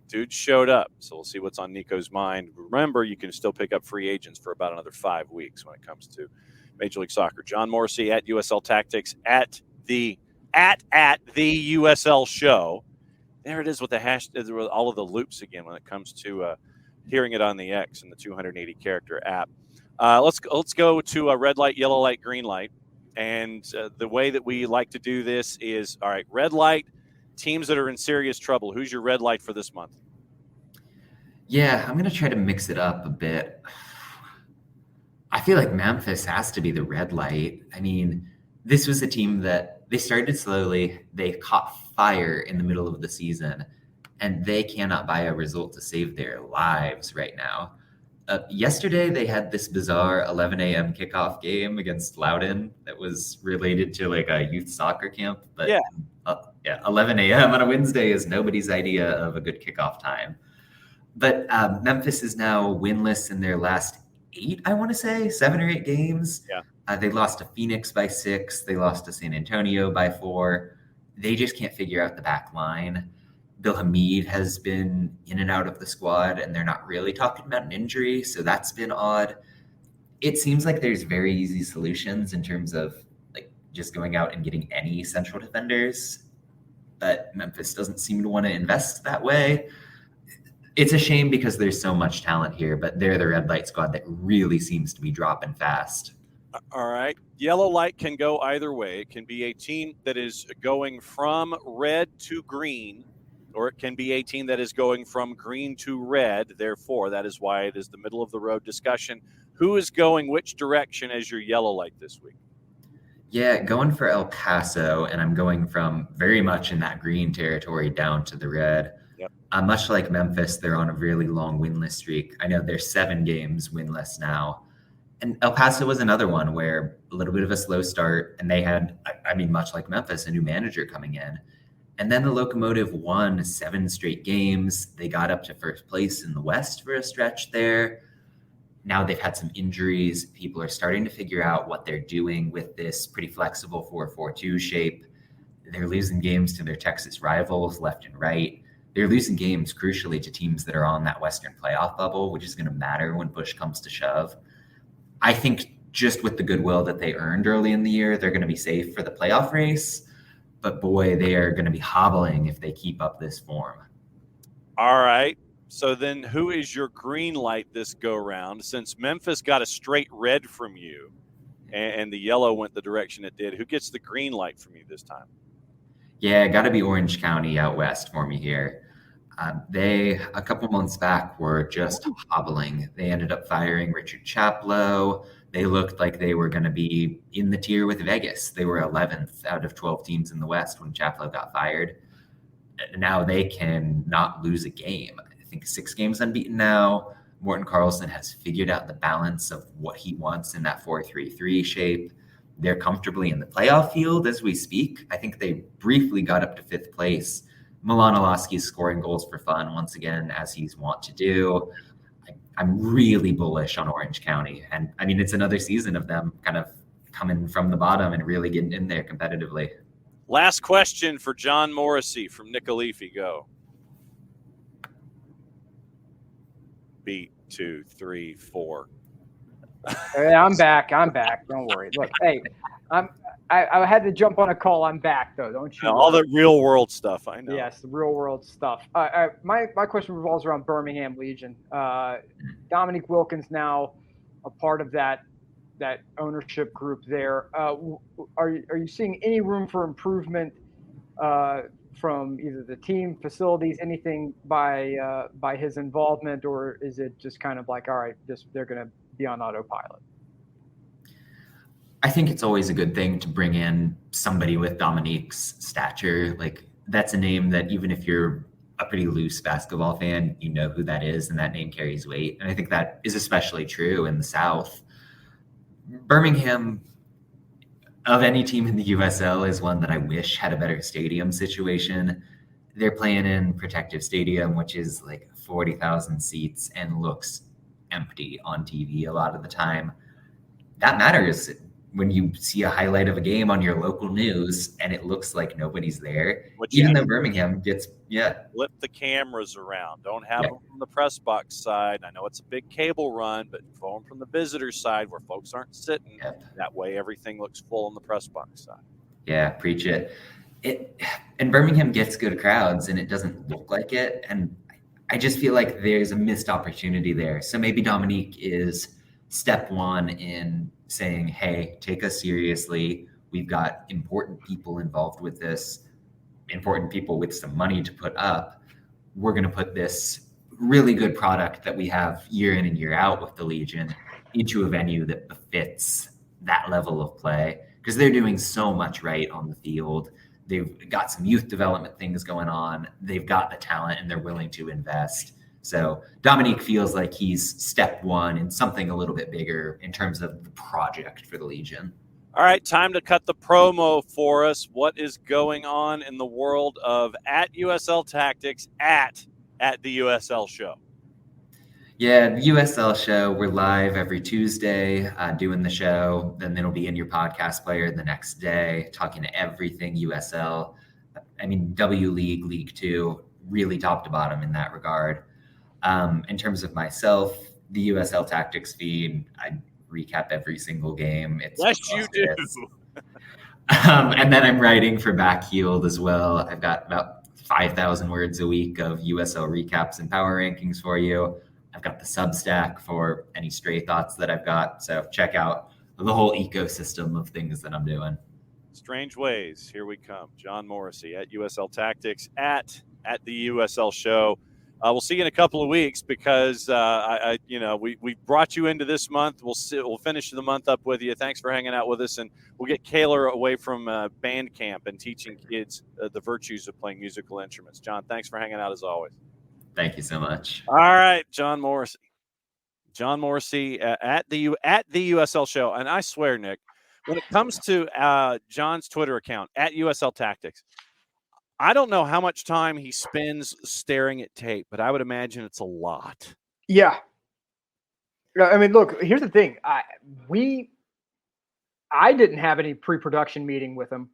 Dudes showed up, so we'll see what's on Niko's mind. Remember, you can still pick up free agents for about another 5 weeks when it comes to Major League Soccer. John Morrissey at USL Tactics at the USL Show. There it is with the hashtag, with all of the loops again when it comes to hearing it on the X and the 280 character app. Let's go to a red light, yellow light, green light. And the way that we like to do this is, all right, red light, teams that are in serious trouble. Who's your red light for this month? Yeah, I'm going to try to mix it up a bit. I feel like Memphis has to be the red light. I mean, this was a team that they started slowly. They caught fire in the middle of the season, and they cannot buy a result to save their lives right now. Yesterday, they had this bizarre 11 a.m. kickoff game against Loudoun that was related to like a youth soccer camp. But yeah, 11 a.m. on a Wednesday is nobody's idea of a good kickoff time. But Memphis is now winless in their last 8, I want to say, 7 or 8 games. Yeah. They lost to Phoenix by 6. They lost to San Antonio by 4. They just can't figure out the back line. Bill Hamid has been in and out of the squad, and they're not really talking about an injury, so that's been odd. It seems like there's very easy solutions in terms of like just going out and getting any central defenders, but Memphis doesn't seem to want to invest that way. It's a shame because there's so much talent here, but they're the red light squad that really seems to be dropping fast. All right. Yellow light can go either way. It can be a team that is going from red to green or it can be a team that is going from green to red. Therefore, that is why it is the middle of the road discussion. Who is going which direction as your yellow light this week? Yeah, going for El Paso, and I'm going from very much in that green territory down to the red. Yep. Much like Memphis, they're on a really long winless streak. I know they're 7 games winless now. And El Paso was another one where a little bit of a slow start, and they had, I mean, much like Memphis, a new manager coming in. And then the Locomotive won 7 straight games. They got up to first place in the West for a stretch there. Now they've had some injuries. People are starting to figure out what they're doing with this pretty flexible 4-4-2 shape. They're losing games to their Texas rivals left and right. They're losing games, crucially, to teams that are on that Western playoff bubble, which is going to matter when push comes to shove. I think just with the goodwill that they earned early in the year, they're going to be safe for the playoff race. But boy, they are going to be hobbling if they keep up this form. All right. So then who is your green light this go round? Since Memphis got a straight red from you and the yellow went the direction it did, who gets the green light from you this time? Yeah, got to be Orange County out west for me here. They, a couple months back, were just hobbling. They ended up firing Richard Chaplow. They looked like they were going to be in the tier with Vegas. They were 11th out of 12 teams in the West when Chaplow got fired. Now they can not lose a game. I think 6 games unbeaten now. Morten Carlson has figured out the balance of what he wants in that 4-3-3 shape. They're comfortably in the playoff field as we speak. I think they briefly got up to 5th place. Milan Olaski is scoring goals for fun once again, as he's wont to do. I'm really bullish on Orange County. And I mean, it's another season of them kind of coming from the bottom and really getting in there competitively. Last question for John Morrissey from Niko Leafy. Go. Beat 2, 3, 4. Hey, I'm back. Don't worry. Look, hey, I had to jump on a call. I'm back, though. Don't you? All the real world stuff. I know. Yes, the real world stuff. My question revolves around Birmingham Legion. Dominique Wilkins now a part of that ownership group there. Are you seeing any room for improvement from either the team, facilities, anything by his involvement, or is it just kind of like, all right, they're going to be on autopilot? I think it's always a good thing to bring in somebody with Dominique's stature. Like, that's a name that even if you're a pretty loose basketball fan, you know who that is, and that name carries weight. And I think that is especially true in the South. Birmingham, of any team in the USL, is one that I wish had a better stadium situation. They're playing in Protective Stadium, which is like 40,000 seats and looks empty on TV a lot of the time. That matters when you see a highlight of a game on your local news and it looks like nobody's there. Even though Birmingham gets, flip the cameras around. Don't have them from the press box side. I know it's a big cable run, but phone them from the visitor side where folks aren't sitting. That way everything looks full on the press box side. Yeah, preach it. And Birmingham gets good crowds and it doesn't look like it. And I just feel like there's a missed opportunity there. So maybe Dominique is step one in saying, hey, take us seriously. We've got important people involved with this, important people with some money to put up. We're going to put this really good product that we have year in and year out with the Legion into a venue that befits that level of play, because they're doing so much right on the field. They've got some youth development things going on. They've got the talent and they're willing to invest. So Dominique feels like he's step one in something a little bit bigger in terms of the project for the Legion. All right, time to cut the promo for us. What is going on in the world of at USL Tactics at the USL Show? Yeah, the USL Show, we're live every Tuesday doing the show. Then it'll be in your podcast player the next day, talking to everything USL. I mean, W League, League Two, really top to bottom in that regard. In terms of myself, the USL Tactics feed, I recap every single game. Yes, you do. And then I'm writing for Backheeled as well. I've got about 5,000 words a week of USL recaps and power rankings for you. I've got the Substack for any stray thoughts that I've got. So check out the whole ecosystem of things that I'm doing. Strange Ways, here we come. John Morrissey at USL Tactics at at the USL Show. We'll see you in a couple of weeks because we brought you into this month. We'll finish the month up with you. Thanks for hanging out with us, and we'll get Kaylor away from band camp and teaching kids the virtues of playing musical instruments. John, thanks for hanging out as always. Thank you so much. All right, John Morrissey. John Morrissey at the USL Show, and I swear, Nick, when it comes to John's Twitter account at USL Tactics, I don't know how much time he spends staring at tape, but I would imagine it's a lot. Yeah. I mean, look, here's the thing. I didn't have any pre-production meeting with him.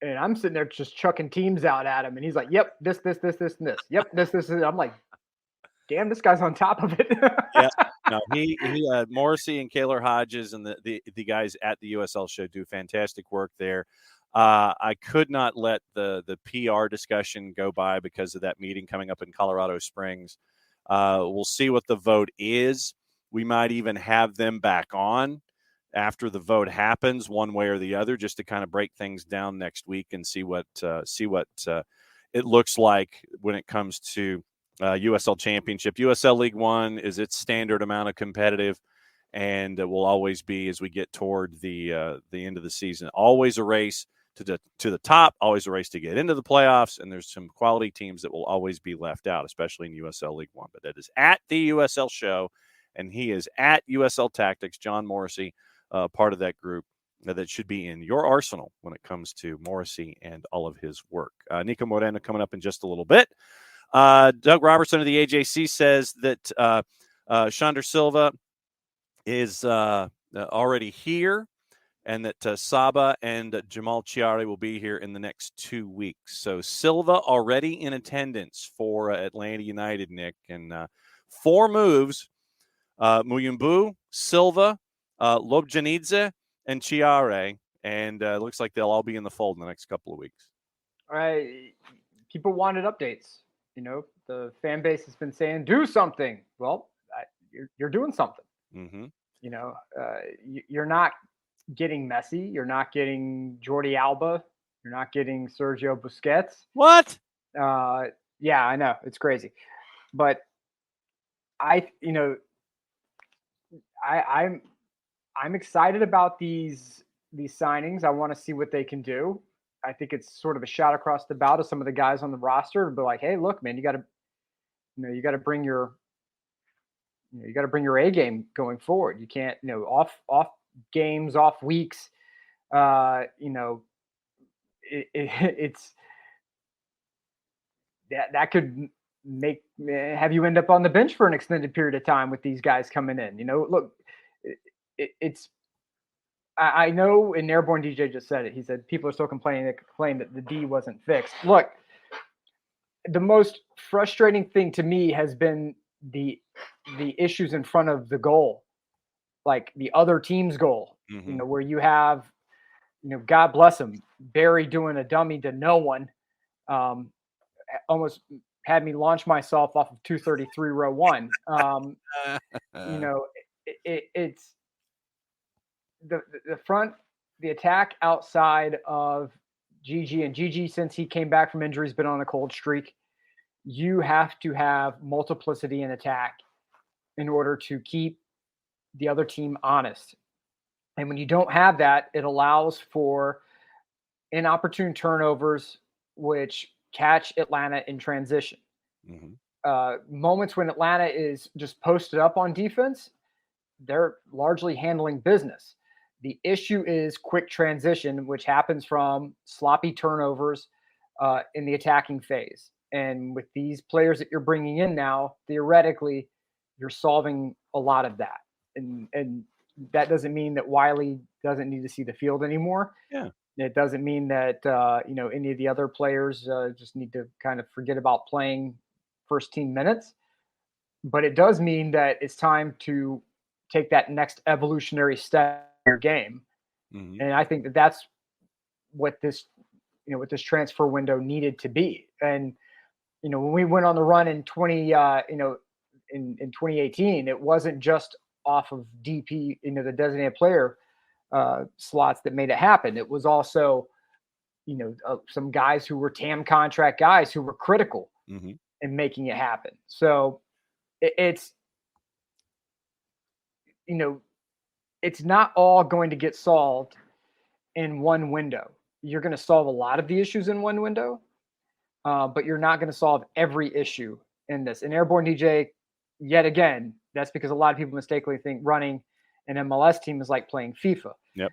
And I'm sitting there just chucking teams out at him. And he's like, yep, this, and this. Yep, this. I'm like, damn, this guy's on top of it. Yeah. No, he Morrissey and Kaylor Hodges and the guys at the USL Show do fantastic work there. I could not let the PR discussion go by because of that meeting coming up in Colorado Springs. We'll see what the vote is. We might even have them back on after the vote happens, one way or the other, just to kind of break things down next week and see what it looks like when it comes to USL Championship. USL League One is its standard amount of competitive. And it will always be, as we get toward the end of the season, always a race to the top, always a race to get into the playoffs, and there's some quality teams that will always be left out, especially in USL League One. But that is at the USL Show, and he is at USL Tactics, John Morrissey, part of that group that should be in your arsenal when it comes to Morrissey and all of his work. Niko Moreno coming up in just a little bit. Doug Robertson of the AJC says that Chandra Silva is already here, and that Saba and Jamal Chiari will be here in the next 2 weeks. So Silva already in attendance for Atlanta United, Nick, and 4 moves: Muyumbu, Silva, Lobjanidze, and Chiare, and it looks like they'll all be in the fold in the next couple of weeks. All right. People wanted updates. You know, the fan base has been saying, do something. Well, you're doing something. Mm-hmm. You know, you're not getting Messi. You're not getting Jordi Alba. You're not getting Sergio Busquets. What? Yeah, I know. It's crazy. But I'm excited about these signings. I want to see what they can do. I think it's sort of a shot across the bow to some of the guys on the roster to be like, hey, look, man, you got to bring your A game going forward. You can't, off games, off weeks. It's that could have you end up on the bench for an extended period of time with these guys coming in. Look, I know, and Airborne DJ just said it. He said people are still complaining that the D wasn't fixed. Look, the most frustrating thing to me has been the issues in front of the goal, like the other team's goal. Mm-hmm. Where you have, God bless him, Barry doing a dummy to no one, almost had me launch myself off of 233 row 1. It's the front, the attack outside of Gigi, and Gigi, since he came back from injury, has been on a cold streak. You have to have multiplicity in attack in order to keep the other team honest. And when you don't have that, it allows for inopportune turnovers, which catch Atlanta in transition. Mm-hmm. Moments when Atlanta is just posted up on defense, they're largely handling business. The issue is quick transition, which happens from sloppy turnovers in the attacking phase. And with these players that you're bringing in now, theoretically, you're solving a lot of that. And that doesn't mean that Wiley doesn't need to see the field anymore. Yeah. It doesn't mean that, any of the other players just need to kind of forget about playing first team minutes. But it does mean that it's time to take that next evolutionary step in your game. Mm-hmm. And I think that that's what this transfer window needed to be. And, when we went on the run in 2018, it wasn't just off of DP, the designated player slots that made it happen. It was also some guys who were TAM contract guys who were critical in making it happen. So it's not all going to get solved in one window. You're going to solve a lot of the issues in one window, but you're not going to solve every issue in this. And Airborne DJ, yet again, that's because a lot of people mistakenly think running an MLS team is like playing FIFA. Yep.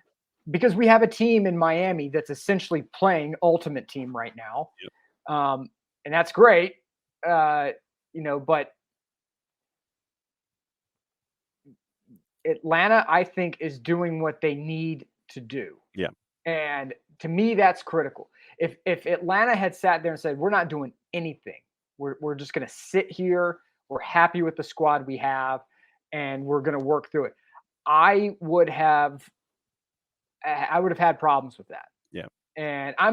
Because we have a team in Miami that's essentially playing Ultimate Team right now. Yep. And that's great. But Atlanta, I think, is doing what they need to do. Yeah. And to me, that's critical. If Atlanta had sat there and said, we're not doing anything, we're just going to sit here, we're happy with the squad we have, and we're going to work through it, I would have had problems with that. Yeah. And I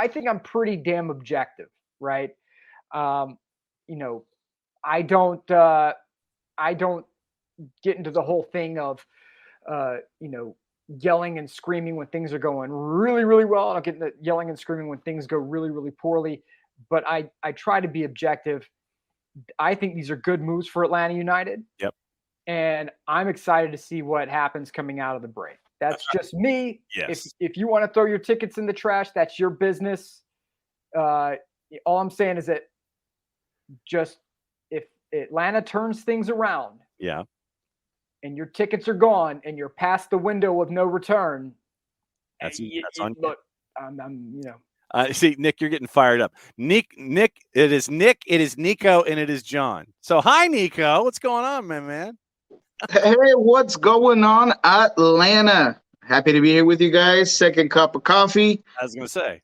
think I'm pretty damn objective, right? I don't get into the whole thing of, yelling and screaming when things are going really, really well. I don't get into yelling and screaming when things go really, really poorly, but I try to be objective. I think these are good moves for Atlanta United. Yep. And I'm excited to see what happens coming out of the break. That's just me. Yes. If you want to throw your tickets in the trash, that's your business. All I'm saying is that just if Atlanta turns things around, yeah, and your tickets are gone and you're past the window of no return, that's on. Look, see, Nick, you're getting fired up. Nick, it is Niko, and it is John. So hi, Niko. What's going on, man? Hey, what's going on, Atlanta? Happy to be here with you guys. Second cup of coffee. I was going to say.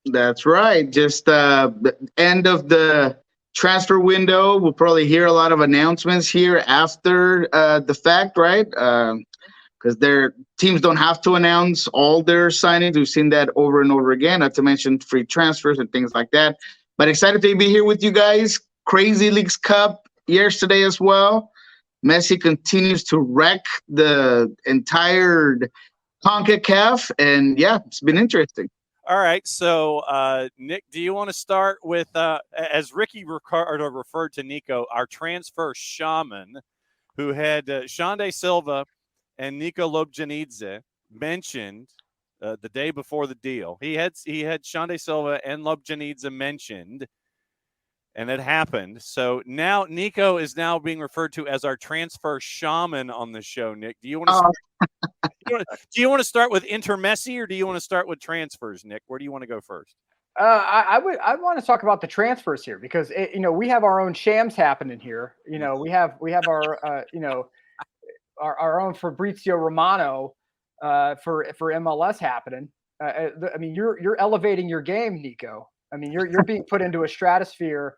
That's right. Just the end of the transfer window. We'll probably hear a lot of announcements here after the fact, right? Because their teams don't have to announce all their signings. We've seen that over and over again, not to mention free transfers and things like that. But excited to be here with you guys. Crazy Leagues Cup yesterday as well. Messi continues to wreck the entire CONCACAF, and yeah, it's been interesting. All right, so Nick, do you want to start with, as Ricky Ricardo referred to Niko, our transfer shaman, who had Xande Silva and Niko Lobjanidze mentioned the day before the deal. He had Xande Silva and Lobjanidze mentioned, and it happened. So now Niko is now being referred to as our transfer shaman on the show. Nick, do you want to? Do you want to start with Inter Messi, or do you want to start with transfers, Nick? Where do you want to go first? I want to talk about the transfers here because we have our own shams happening here. We have our our own Fabrizio Romano for MLS happening. You're elevating your game, Niko. You're being put into a stratosphere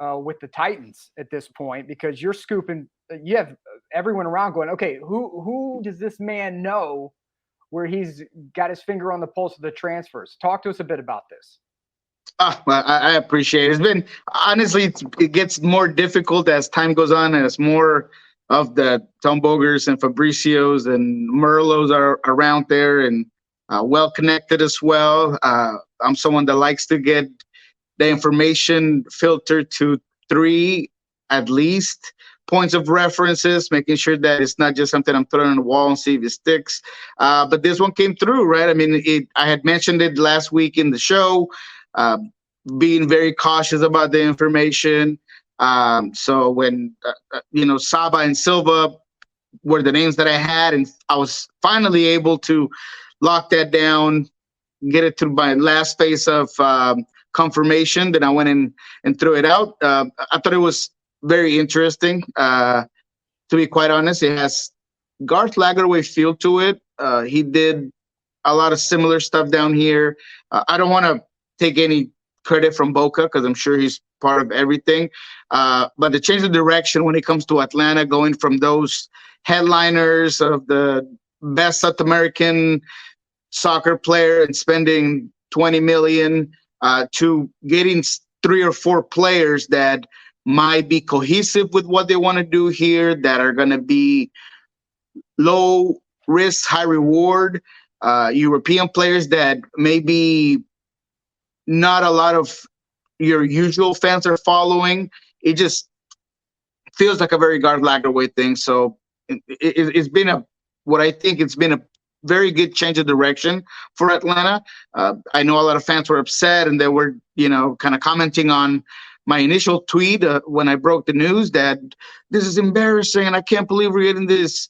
with the Titans at this point because you're scooping. You have everyone around going, okay, who does this man know where he's got his finger on the pulse of the transfers? Talk to us a bit about this. Well, I appreciate it. It's been, honestly, it gets more difficult as time goes on, and as more of the Tom Bogers and Fabricios and Merlots are around there and well connected as well. I'm someone that likes to get the information filtered to 3 at least points of references, making sure that it's not just something I'm throwing on the wall and see if it sticks. But this one came through, right? I had mentioned it last week in the show, being very cautious about the information. So when, Saba and Silva were the names that I had, and I was finally able to lock that down, get it through my last phase of confirmation, then I went in and threw it out. I thought it was very interesting. To be quite honest, it has Garth Lagerwey feel to it. He did a lot of similar stuff down here. I don't want to take any credit from Boca because I'm sure he's part of everything. But the change of direction when it comes to Atlanta, going from those headliners of the best South American soccer player and spending $20 million to getting 3 or 4 players that might be cohesive with what they want to do here, that are going to be low risk, high reward. European players that maybe not a lot of your usual fans are following. It just feels like a very Garth Lagerwey thing. So it's been what I think it's been a very good change of direction for Atlanta. I know a lot of fans were upset and they were, kind of commenting on my initial tweet when I broke the news that this is embarrassing and I can't believe we're getting this,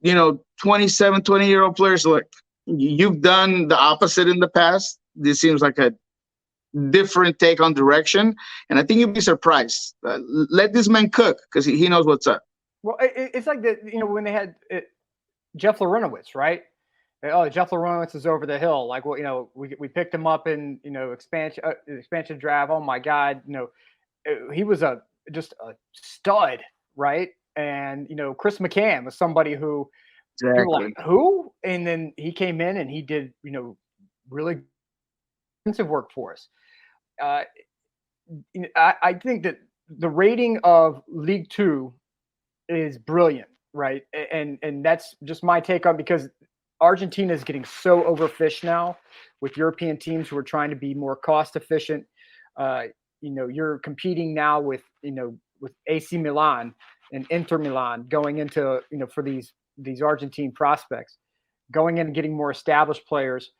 27, 20-year-old players. Look, you've done the opposite in the past. This seems like a different take on direction, and I think you'll be surprised. Let this man cook because he knows what's up. Well, it's like when they had Jeff Larentowicz, right? Oh, Jeff Larentowicz is over the hill. Like, well, we picked him up in expansion draft. Oh my God, he was just a stud, right? And Chris McCann was somebody who people were like, who? And then he came in and he did really expensive work for us. I think that the rating of League Two is brilliant, right? And that's just my take on, because Argentina is getting so overfished now with European teams who are trying to be more cost efficient. You're competing now with AC Milan and Inter Milan going into for these Argentine prospects, going in and getting more established players.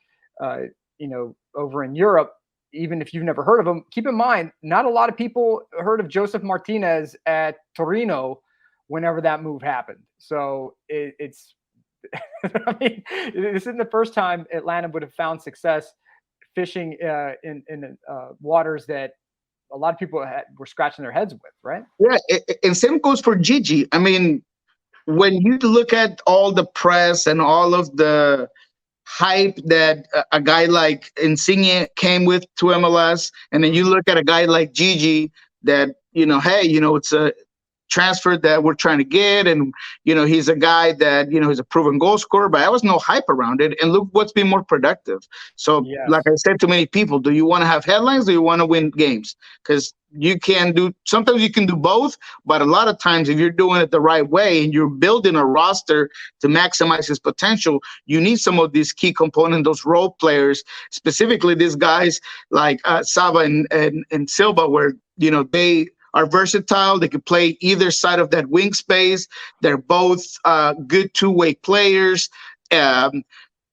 Over in Europe, even if you've never heard of them, keep in mind, not a lot of people heard of Joseph Martinez at Torino whenever that move happened. So it's, I mean, this isn't the first time Atlanta would have found success fishing in waters that a lot of people were scratching their heads with, right? Yeah, and same goes for Gigi. I mean, when you look at all the press and all of the hype that a guy like Insigne came with to MLS, and then you look at a guy like Gigi that, hey, it's a transfer that we're trying to get, and he's a guy that he's a proven goal scorer, but there was no hype around it. And look what's been more productive. So yes. Like I said to many people, do you want to have headlines? Do you want to win games? Because sometimes you can do both, but a lot of times if you're doing it the right way and you're building a roster to maximize his potential, you need some of these key components, those role players, specifically these guys like Saba and Silva, where they are versatile. They can play either side of that wing space. They're both good two-way players.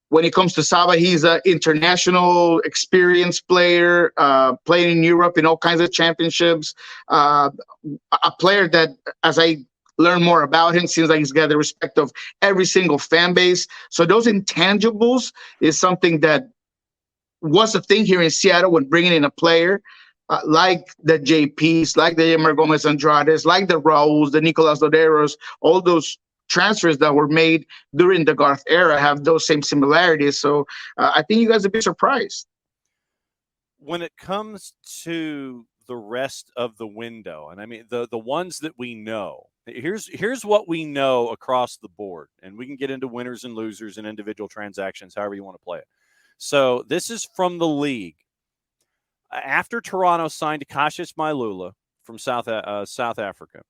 When it comes to Saba, he's an international experienced player, playing in Europe in all kinds of championships. A player that, as I learn more about him, seems like he's got the respect of every single fan base. So those intangibles is something that was a thing here in Seattle when bringing in a player. Like the JPs, like the Emer Gomez Andrades, like the Rauls, the Nicolas Loderos, all those transfers that were made during the Garth era have those same similarities. So I think you guys would be surprised. When it comes to the rest of the window, and I mean the ones that we know, here's what we know across the board, and we can get into winners and losers and individual transactions, however you want to play it. So this is from the league. After Toronto signed Cassius Mailula from South Africa,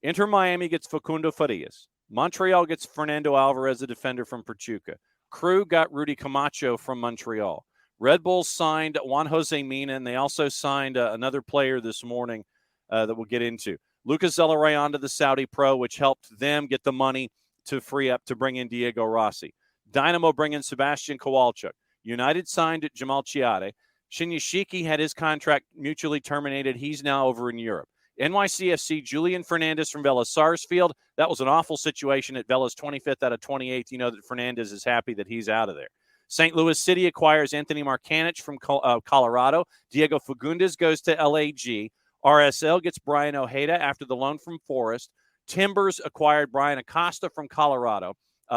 Inter Miami gets Facundo Farias. Montreal gets Fernando Alvarez, a defender from Pachuca. Crew got Rudy Camacho from Montreal. Red Bulls signed Juan Jose Mina, and they also signed another player this morning that we'll get into. Lucas Zelarayan to the Saudi Pro, which helped them get the money to free up to bring in Diego Rossi. Dynamo bring in Sebastian Kowalczyk. United signed Jamal Chiade. Shinyashiki had his contract mutually terminated. He's now over in Europe. NYCFC, Julian Fernandez from Vélez Sarsfield. That was an awful situation at Vélez, 25th out of 28th. You know that Fernandez is happy that he's out of there. St. Louis City acquires Anthony Markanich from Colorado. Diego Fagundes goes to LAG. RSL gets Brian Ojeda after the loan from Forest. Timbers acquired Brian Acosta from Colorado.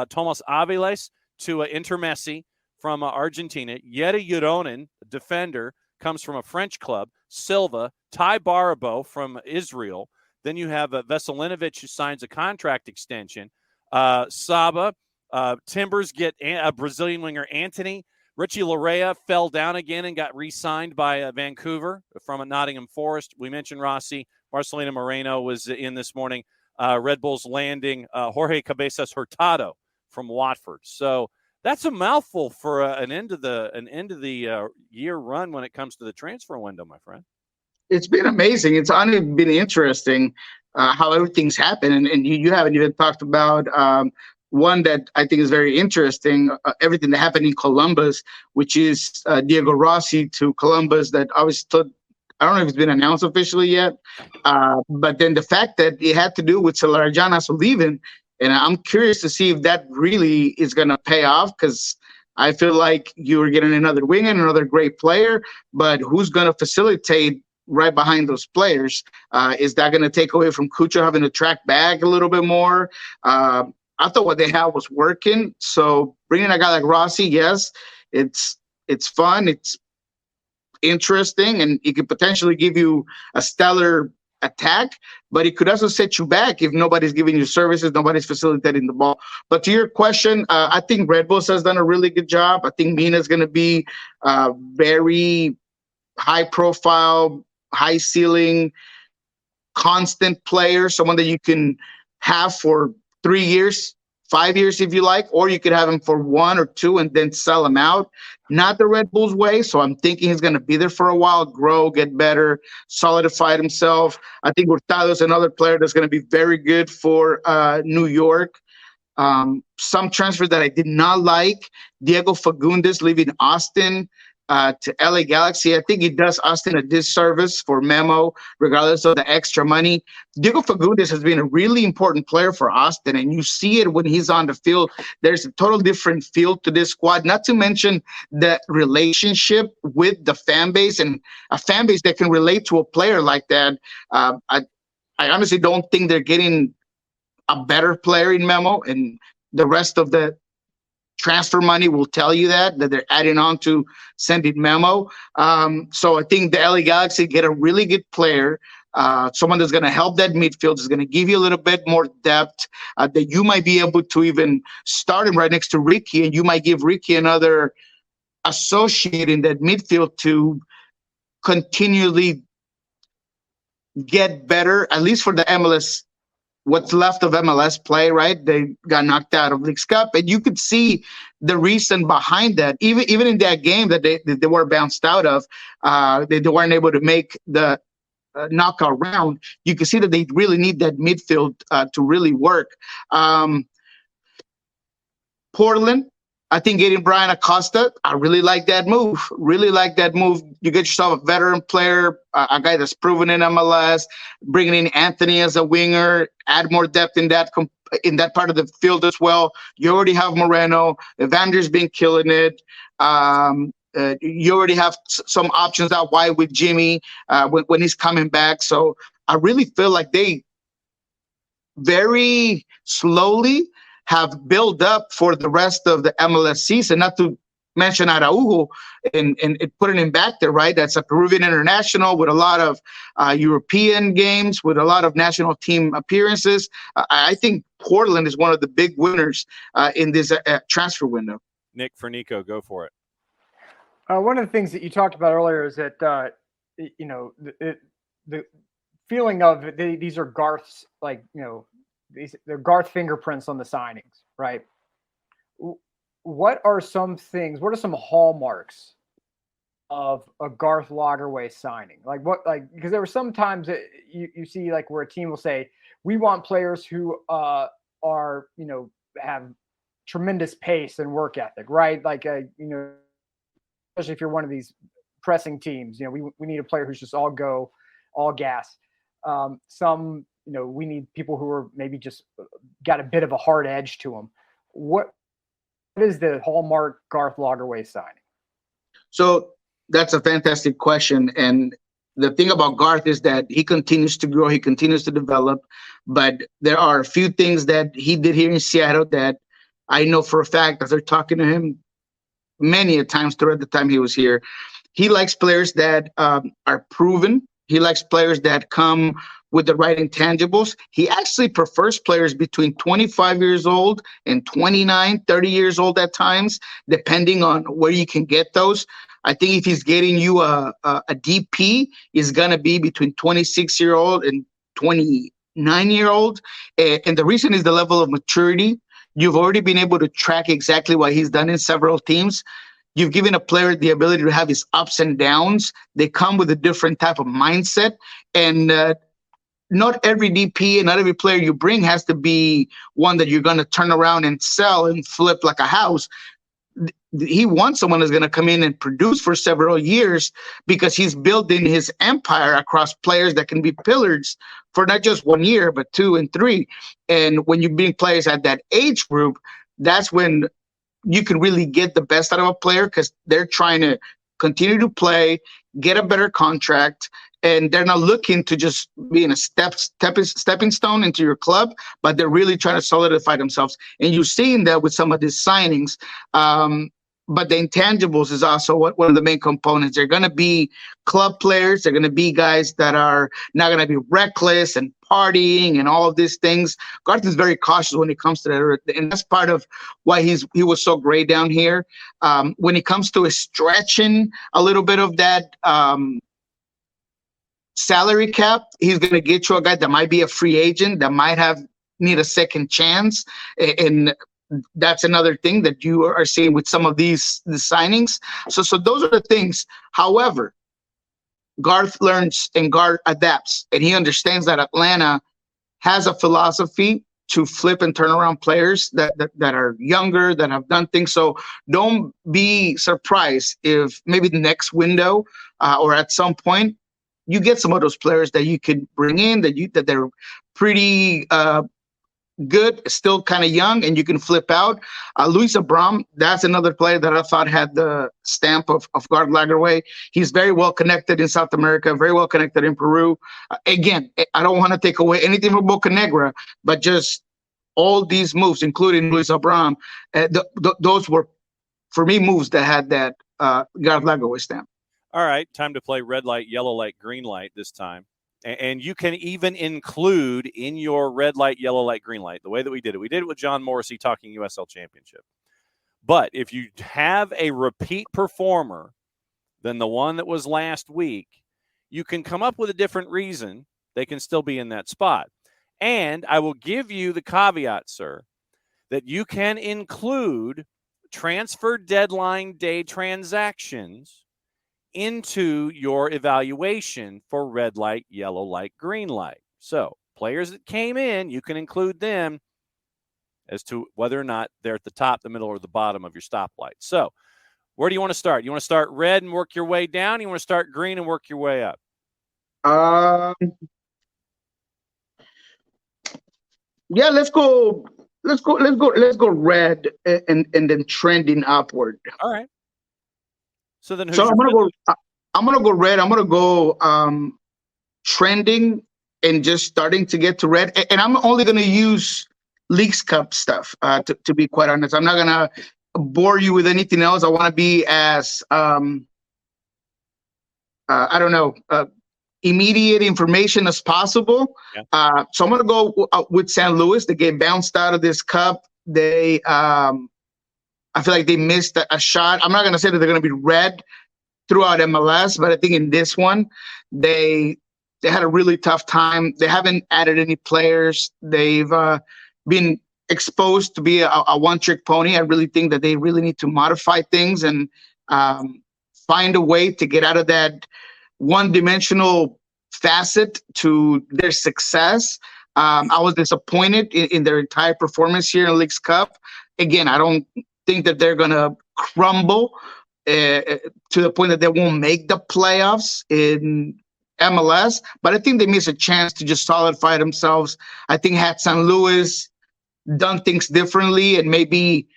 Tomas Aviles to Inter Messi from Argentina. Yeta Yuronin, defender, comes from a French club. Silva, Ty Barabo from Israel. Then you have Veselinovic, who signs a contract extension. Saba, Timbers get a Brazilian winger, Anthony. Richie Larea fell down again and got re-signed by Vancouver from Nottingham Forest. We mentioned Rossi. Marcelino Moreno was in this morning. Red Bulls landing Jorge Cabezas Hurtado from Watford. So That's a mouthful for an end of the year run when it comes to the transfer window, my friend. It's been amazing. It's only been interesting how everything's happened, and you haven't even talked about one that I think is very interesting. Everything that happened in Columbus, which is Diego Rossi to Columbus. That obviously, I don't know if it's been announced officially yet, but then the fact that it had to do with Salarajanas leaving, and I'm curious to see if that really is going to pay off, because I feel like you're getting another wing and another great player, but who's going to facilitate right behind those players? Is that going to take away from Cucho having to track back a little bit more? I thought what they had was working. So bringing a guy like Rossi, yes, it's fun, it's interesting, and it could potentially give you a stellar attack, but it could also set you back if nobody's giving you services, nobody's facilitating the ball. But to your question, I think Red Bulls has done a really good job. I think Mina's going to be very high profile, high ceiling, constant player, someone that you can have for 3 years, 5 years if you like, or you could have him for 1 or 2 and then sell him out. Not the Red Bulls way. So I'm thinking he's going to be there for a while, grow, get better, solidify himself. I think Hurtado's another player that's going to be very good for New York. Some transfers that I did not like, Diego Fagundes leaving Austin to LA Galaxy. I think he does Austin a disservice for Memo, regardless of the extra money. Diego Fagundes has been a really important player for Austin, and you see it when he's on the field. There's a total different feel to this squad, not to mention the relationship with the fan base, and a fan base that can relate to a player like that. I honestly don't think they're getting a better player in Memo, and the rest of the transfer money will tell you that they're adding on to sending Memo. So I think the LA Galaxy get a really good player, someone that's going to help that midfield, is going to give you a little bit more depth, that you might be able to even start him right next to Ricky, and you might give Ricky another associate in that midfield to continually get better, at least for the MLS, what's left of MLS play, right? They got knocked out of Leagues Cup, and you could see the reason behind that. Even in that game that they were bounced out of, they weren't able to make the knockout round. You can see that they really need that midfield to really work. Portland, I think getting Brian Acosta, I really like that move. You get yourself a veteran player, a guy that's proven in MLS, bringing in Anthony as a winger, add more depth in that part of the field as well. You already have Moreno. Evander's been killing it. You already have some options out wide with Jimmy when he's coming back. So I really feel like they very slowly have built up for the rest of the MLS season, not to mention Araujo and putting him back there, right? That's a Peruvian international with a lot of European games, with a lot of national team appearances. I think Portland is one of the big winners in this transfer window. Nick, for Niko, go for it. One of the things that you talked about earlier is that, the feeling of these are Garth's, like, they're Garth fingerprints on the signings, right? What are some hallmarks of a Garth Lagerwey signing? Because there were some times that you see, like, where a team will say, we want players who are, have tremendous pace and work ethic, right? Like, especially if you're one of these pressing teams, we need a player who's just all go, all gas. We need people who are maybe just got a bit of a hard edge to them. What is the hallmark Garth Lagerwey signing? So that's a fantastic question. And the thing about Garth is that he continues to grow, he continues to develop, but there are a few things that he did here in Seattle that I know for a fact, as they're talking to him many a times throughout the time he was here. He likes players that are proven. He likes players that come with the right intangibles. He actually prefers players between 25 years old and 29, 30 years old at times, depending on where you can get those. I think if he's getting you a DP, is going to be between 26-year-old and 29-year-old. And the reason is the level of maturity. You've already been able to track exactly what he's done in several teams. You've given a player the ability to have his ups and downs. They come with a different type of mindset. And not every DP and not every player you bring has to be one that you're going to turn around and sell and flip like a house. He wants someone who's going to come in and produce for several years because he's building his empire across players that can be pillars for not just 1 year, but 2 and 3. And when you bring players at that age group, that's when you can really get the best out of a player because they're trying to continue to play, get a better contract, and they're not looking to just be in a stepping stone into your club, but they're really trying to solidify themselves. And you're seeing that with some of these signings. But the intangibles is also one of the main components. They're going to be club players. They're going to be guys that are not going to be reckless and partying and all of these things. Garth is very cautious when it comes to that. And that's part of why he was so great down here. When it comes to stretching a little bit of that salary cap, he's going to get you a guy that might be a free agent, that might need a second chance. And that's another thing that you are seeing with some of the signings. So those are the things. However, Garth learns and Garth adapts, and he understands that Atlanta has a philosophy to flip and turn around players that are younger, that have done things. So don't be surprised if maybe the next window or at some point you get some of those players that you could bring in that they're pretty good, still kind of young, and you can flip out. Luis Abram, that's another player that I thought had the stamp of Garth Lagerwey. He's very well connected in South America, very well connected in Peru. Again, I don't want to take away anything from Boca Negra, but just all these moves, including Luis Abram, those were, for me, moves that had that Garth Lagerwey stamp. All right, time to play red light, yellow light, green light this time. And you can even include in your red light, yellow light, green light, the way that we did it with John Morrissey talking USL Championship. But if you have a repeat performer than the one that was last week, you can come up with a different reason they can still be in that spot. And I will give you the caveat, sir, that you can include transfer deadline day transactions into your evaluation for red light, yellow light, green light. So players that came in, you can include them as to whether or not they're at the top, the middle, or the bottom of your stoplight. So where do you want to start? You want to start red and work your way down? You want to start green and work your way up? Yeah, let's go red and then trending upward. All right. So then, I'm gonna go red. I'm gonna go trending and just starting to get to red. And I'm only gonna use Leagues Cup stuff. To be quite honest, I'm not gonna bore you with anything else. I want to be as immediate information as possible. Yeah. So I'm gonna go with San Luis. They get bounced out of this cup. They I feel like they missed a shot. I'm not going to say that they're going to be red throughout MLS, but I think in this one, they had a really tough time. They haven't added any players. They've been exposed to be a one-trick pony. I really think that they really need to modify things and find a way to get out of that one-dimensional facet to their success. I was disappointed in their entire performance here in Leagues Cup. Again, I don't think that they're going to crumble to the point that they won't make the playoffs in MLS, but I think they miss a chance to just solidify themselves. I think had San Luis done things differently and maybe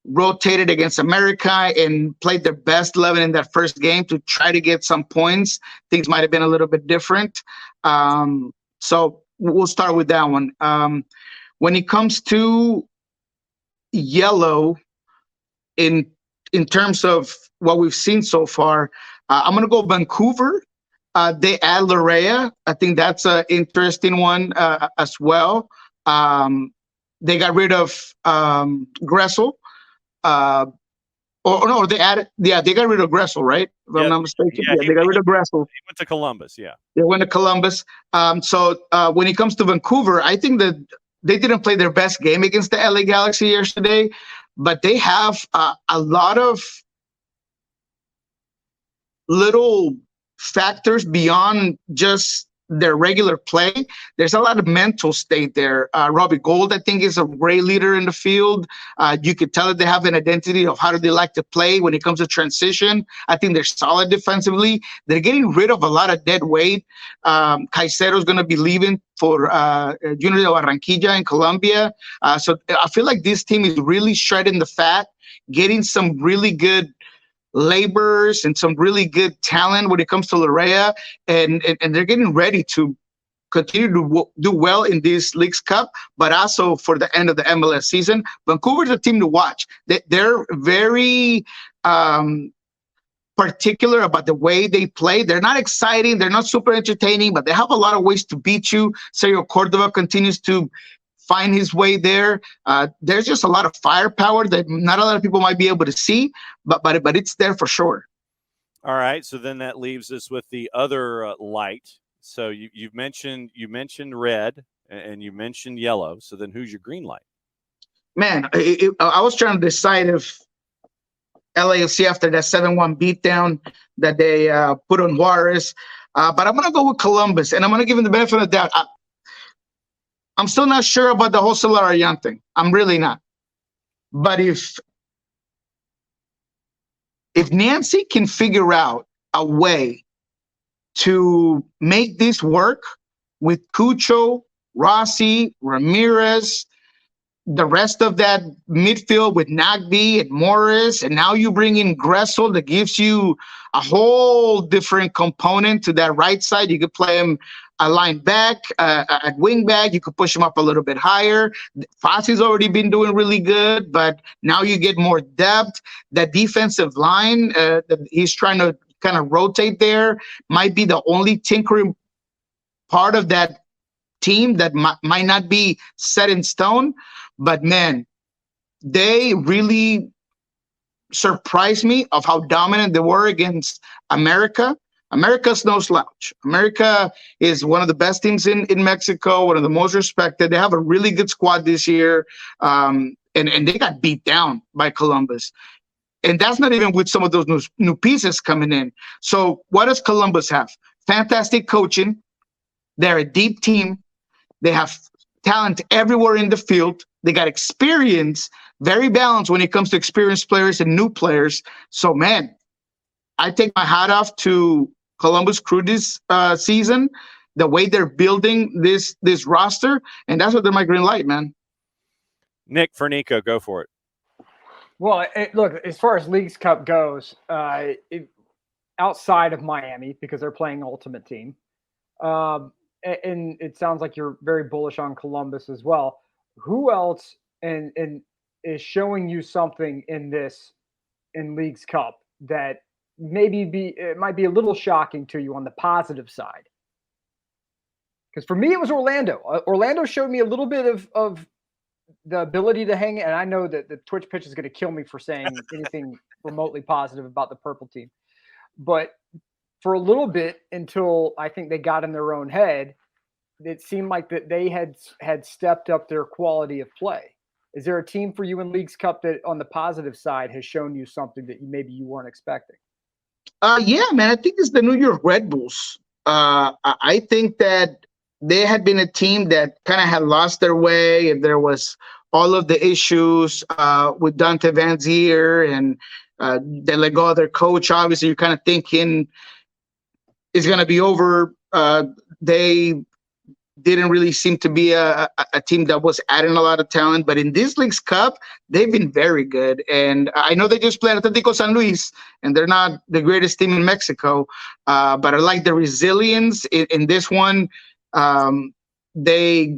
rotated against America and played their best 11 in that first game to try to get some points, things might have been a little bit different. So we'll start with that one. When it comes to yellow, in terms of what we've seen so far, I'm going to go Vancouver. They add Larea. I think that's an interesting one as well. They got rid of Gressel. They got rid of Gressel, right? If I'm not mistaken. Yeah, they got rid of Gressel. He went to Columbus, yeah. They went to Columbus. So when it comes to Vancouver, I think that they didn't play their best game against the LA Galaxy yesterday, but they have a lot of little factors beyond just their regular play. There's a lot of mental state there. Robbie Gould, I think, is a great leader in the field. You could tell that they have an identity of how do they like to play when it comes to transition. I think they're solid defensively. They're getting rid of a lot of dead weight. Caicedo's going to be leaving for Junior de Barranquilla in Colombia. So I feel like this team is really shredding the fat, getting some really good laborers and some really good talent when it comes to Larea, and they're getting ready to continue to do well in this Leagues Cup, but also for the end of the MLS season. Vancouver's a team to watch. They're very particular about the way they play. They're not exciting. They're not super entertaining, but they have a lot of ways to beat you. Sergio Cordova continues to find his way there. There's just a lot of firepower that not a lot of people might be able to see, but it's there for sure. All right, so then that leaves us with the other light. So you mentioned red and you mentioned yellow. So then who's your green light? Man, I was trying to decide if LAFC after that 7-1 beatdown that they put on Juarez, but I'm going to go with Columbus, and I'm going to give them the benefit of the doubt. I'm still not sure about the whole Solarian thing. I'm really not. But if Nancy can figure out a way to make this work with Cucho, Rossi, Ramirez, the rest of that midfield with Nagby and Morris, and now you bring in Gressel that gives you a whole different component to that right side. You could play him a line back, at wing back. You could push him up a little bit higher. Fossey's already been doing really good, but now you get more depth. That defensive line that he's trying to kind of rotate there might be the only tinkering part of that team that might not be set in stone. But man, they really surprised me of how dominant they were against America. America's no slouch. America is one of the best teams in Mexico, one of the most respected. They have a really good squad this year, and they got beat down by Columbus. And that's not even with some of those new pieces coming in. So what does Columbus have? Fantastic coaching. They're a deep team. They have talent everywhere in the field. They got experience, very balanced when it comes to experienced players and new players. So, man, I take my hat off to Columbus Crew this season, the way they're building this roster, and that's what they're my green light, man. Nick, for Niko, go for it. Well, look, as far as Leagues Cup goes, outside of Miami, because they're playing Ultimate Team, and it sounds like you're very bullish on Columbus as well. Who else and is showing you something in Leagues Cup that it might be a little shocking to you on the positive side? Because for me, it was Orlando. Orlando showed me a little bit of the ability to hang, and I know that the Twitch pitch is going to kill me for saying anything remotely positive about the purple team. But for a little bit, until I think they got in their own head, it seemed like that they had stepped up their quality of play. Is there a team for you in Leagues Cup that on the positive side has shown you something that maybe you weren't expecting? Yeah, man, I think it's the New York Red Bulls. I think that they had been a team that kind of had lost their way, and there was all of the issues with Dante Van Zier, and they let go of their coach. Obviously, you're kind of thinking it's going to be over. They didn't really seem to be a team that was adding a lot of talent, but in this Leagues Cup, they've been very good. And I know they just played Atlético San Luis, and they're not the greatest team in Mexico, but I like the resilience in this one. They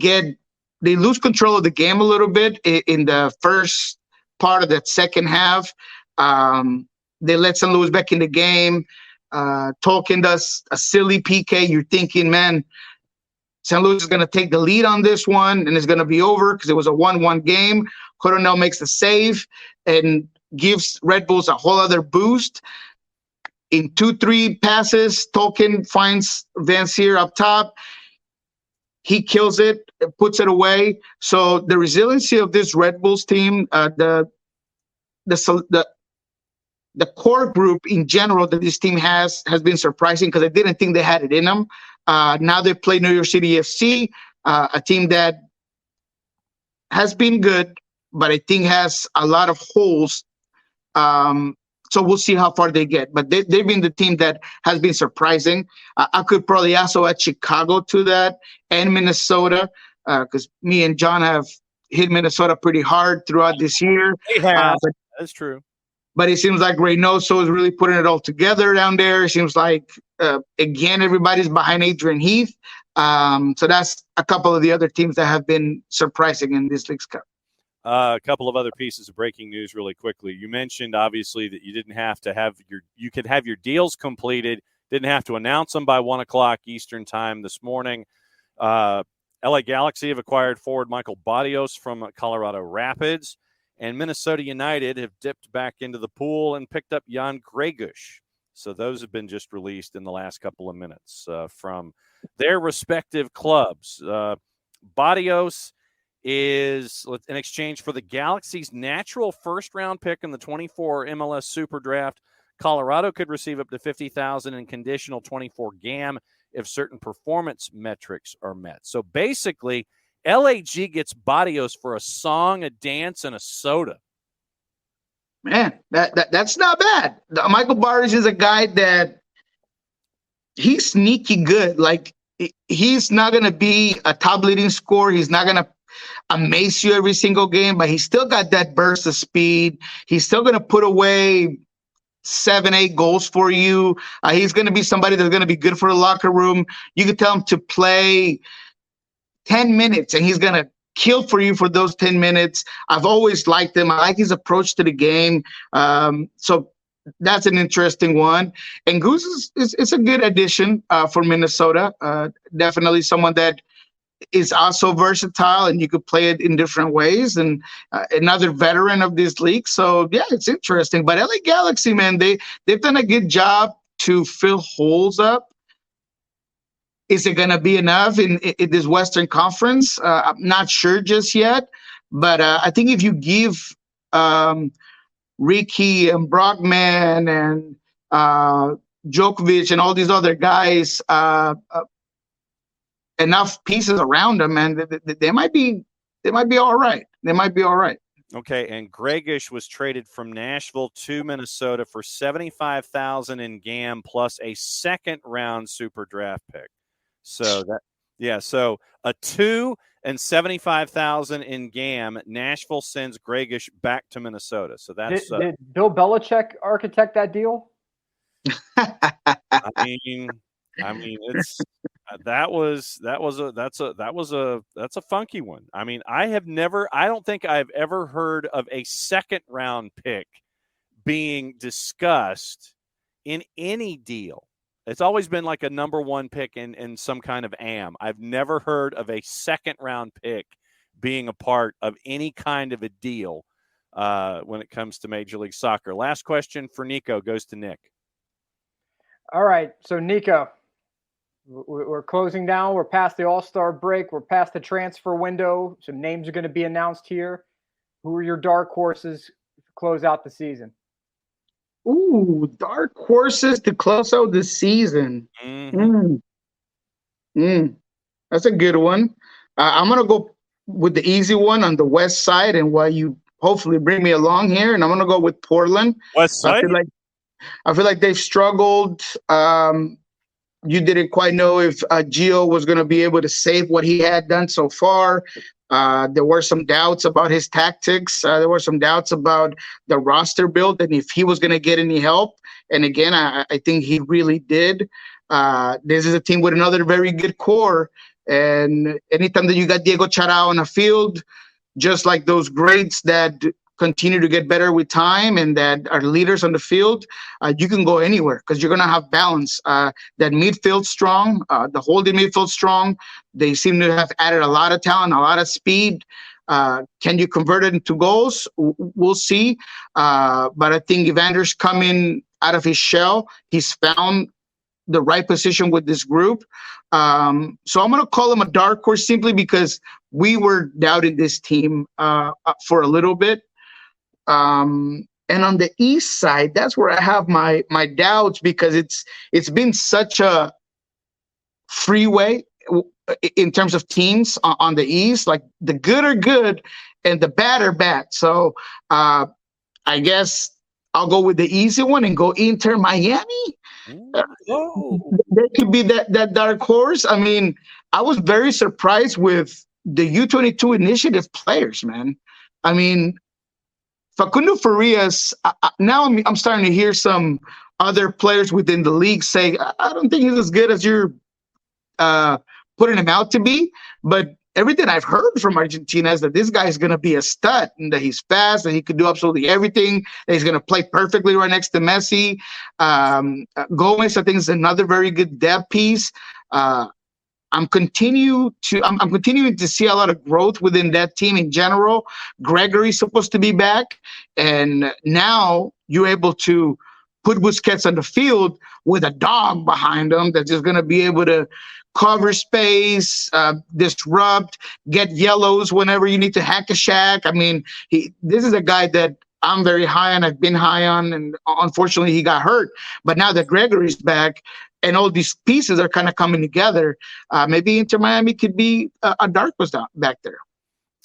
lose control of the game a little bit in the first part of that second half. They let San Luis back in the game. Tolkien does a silly PK. You're thinking, man, San Luis is going to take the lead on this one, and it's going to be over because it was a 1-1 game. Coronel makes the save and gives Red Bulls a whole other boost. In 2-3 passes, Tolkien finds Van Zier up top. he kills it, puts it away. So the resiliency of this Red Bulls team, the core group in general that this team has been surprising because I didn't think they had it in them. Now they play New York City FC, a team that has been good, but I think has a lot of holes. So we'll see how far they get. But they've been the team that has been surprising. I could probably also add Chicago to that and Minnesota because me and John have hit Minnesota pretty hard throughout this year. They have. That's true. But it seems like Reynoso is really putting it all together down there. It seems like, again, everybody's behind Adrian Heath. So that's a couple of the other teams that have been surprising in this League's Cup. A couple of other pieces of breaking news really quickly. You mentioned, obviously, that you didn't have to have you could have your deals completed, didn't have to announce them by 1 o'clock Eastern time this morning. LA Galaxy have acquired forward Michael Barrios from Colorado Rapids, and Minnesota United have dipped back into the pool and picked up Jan Gregush. So those have been just released in the last couple of minutes from their respective clubs. Barrios is in exchange for the Galaxy's natural first-round pick in the 24 MLS Super Draft. Colorado could receive up to $50,000 in conditional 24 GAM if certain performance metrics are met. So basically, LAG gets Barrios for a song, a dance, and a soda. Man, that's not bad. Michael Barrios is a guy that he's sneaky good. Like, he's not going to be a top leading scorer. He's not going to amaze you every single game, but he's still got that burst of speed. He's still going to put away 7-8 goals for you. He's going to be somebody that's going to be good for the locker room. You can tell him to play 10 minutes and he's going to kill for you for those 10 minutes. I've always liked him. I like his approach to the game. So that's an interesting one. And Goose is a good addition for Minnesota. Definitely someone that is also versatile and you could play it in different ways, and another veteran of this league. So yeah, it's interesting. But LA Galaxy, man, they've done a good job to fill holes up. Is it going to be enough in this Western Conference? I'm not sure just yet, but I think if you give Ricky and Brockman and Djokovic and all these other guys enough pieces around them, and they might be all right. They might be all right. Okay, and Gregush was traded from Nashville to Minnesota for $75,000 in GAM plus a second-round Super Draft pick. So so a 2 and $75,000 in GAM. Nashville sends Gregush back to Minnesota. So that's did Bill Belichick architect that deal? I mean, it's that's a funky one. I mean, I don't think I've ever heard of a second round pick being discussed in any deal. It's always been like a number one pick in some kind of AM. I've never heard of a second round pick being a part of any kind of a deal when it comes to Major League Soccer. Last question for Niko goes to Nick. All right. So, Niko, we're closing down. We're past the All-Star break. We're past the transfer window. Some names are going to be announced here. Who are your dark horses to close out the season? Ooh, dark horses to close out the season. That's a good one. I'm going to go with the easy one on the west side, and while you hopefully bring me along here, and I'm going to go with Portland. West side? I feel like they've struggled. You didn't quite know if Gio was going to be able to save what he had done so far. There were some doubts about his tactics. There were some doubts about the roster build and if he was going to get any help. And again, I think he really did. This is a team with another very good core. And anytime that you got Diego Charao on the field, just like those greats that continue to get better with time and that are leaders on the field, you can go anywhere because you're going to have balance. That midfield strong, the holding midfield strong. They seem to have added a lot of talent, a lot of speed. Can you convert it into goals? We'll see. But I think Evander's coming out of his shell. He's found the right position with this group. So I'm going to call them a dark horse simply because we were doubting this team for a little bit. And on the East side, that's where I have my doubts because it's been such a freeway in terms of teams on the East. Like the good are good and the bad are bad. So I guess I'll go with the easy one and go Inter Miami. That could be that dark horse. I mean, I was very surprised with the U22 initiative players, man. I mean, Facundo Farias, now I'm starting to hear some other players within the league say, I don't think he's as good as you're putting him out to be. But everything I've heard from Argentina is that this guy is going to be a stud and that he's fast, that he could do absolutely everything, that he's going to play perfectly right next to Messi. Gomez, I think, is another very good depth piece. I'm continuing to see a lot of growth within that team in general. Gregory's supposed to be back, and now you're able to put Busquets on the field with a dog behind him that's just going to be able to cover space, disrupt, get yellows whenever you need to hack a shack. I mean, this is a guy that I'm very high on. I've been high on, and unfortunately he got hurt. But now that Gregory's back and all these pieces are kind of coming together, maybe Inter Miami could be a dark horse back there.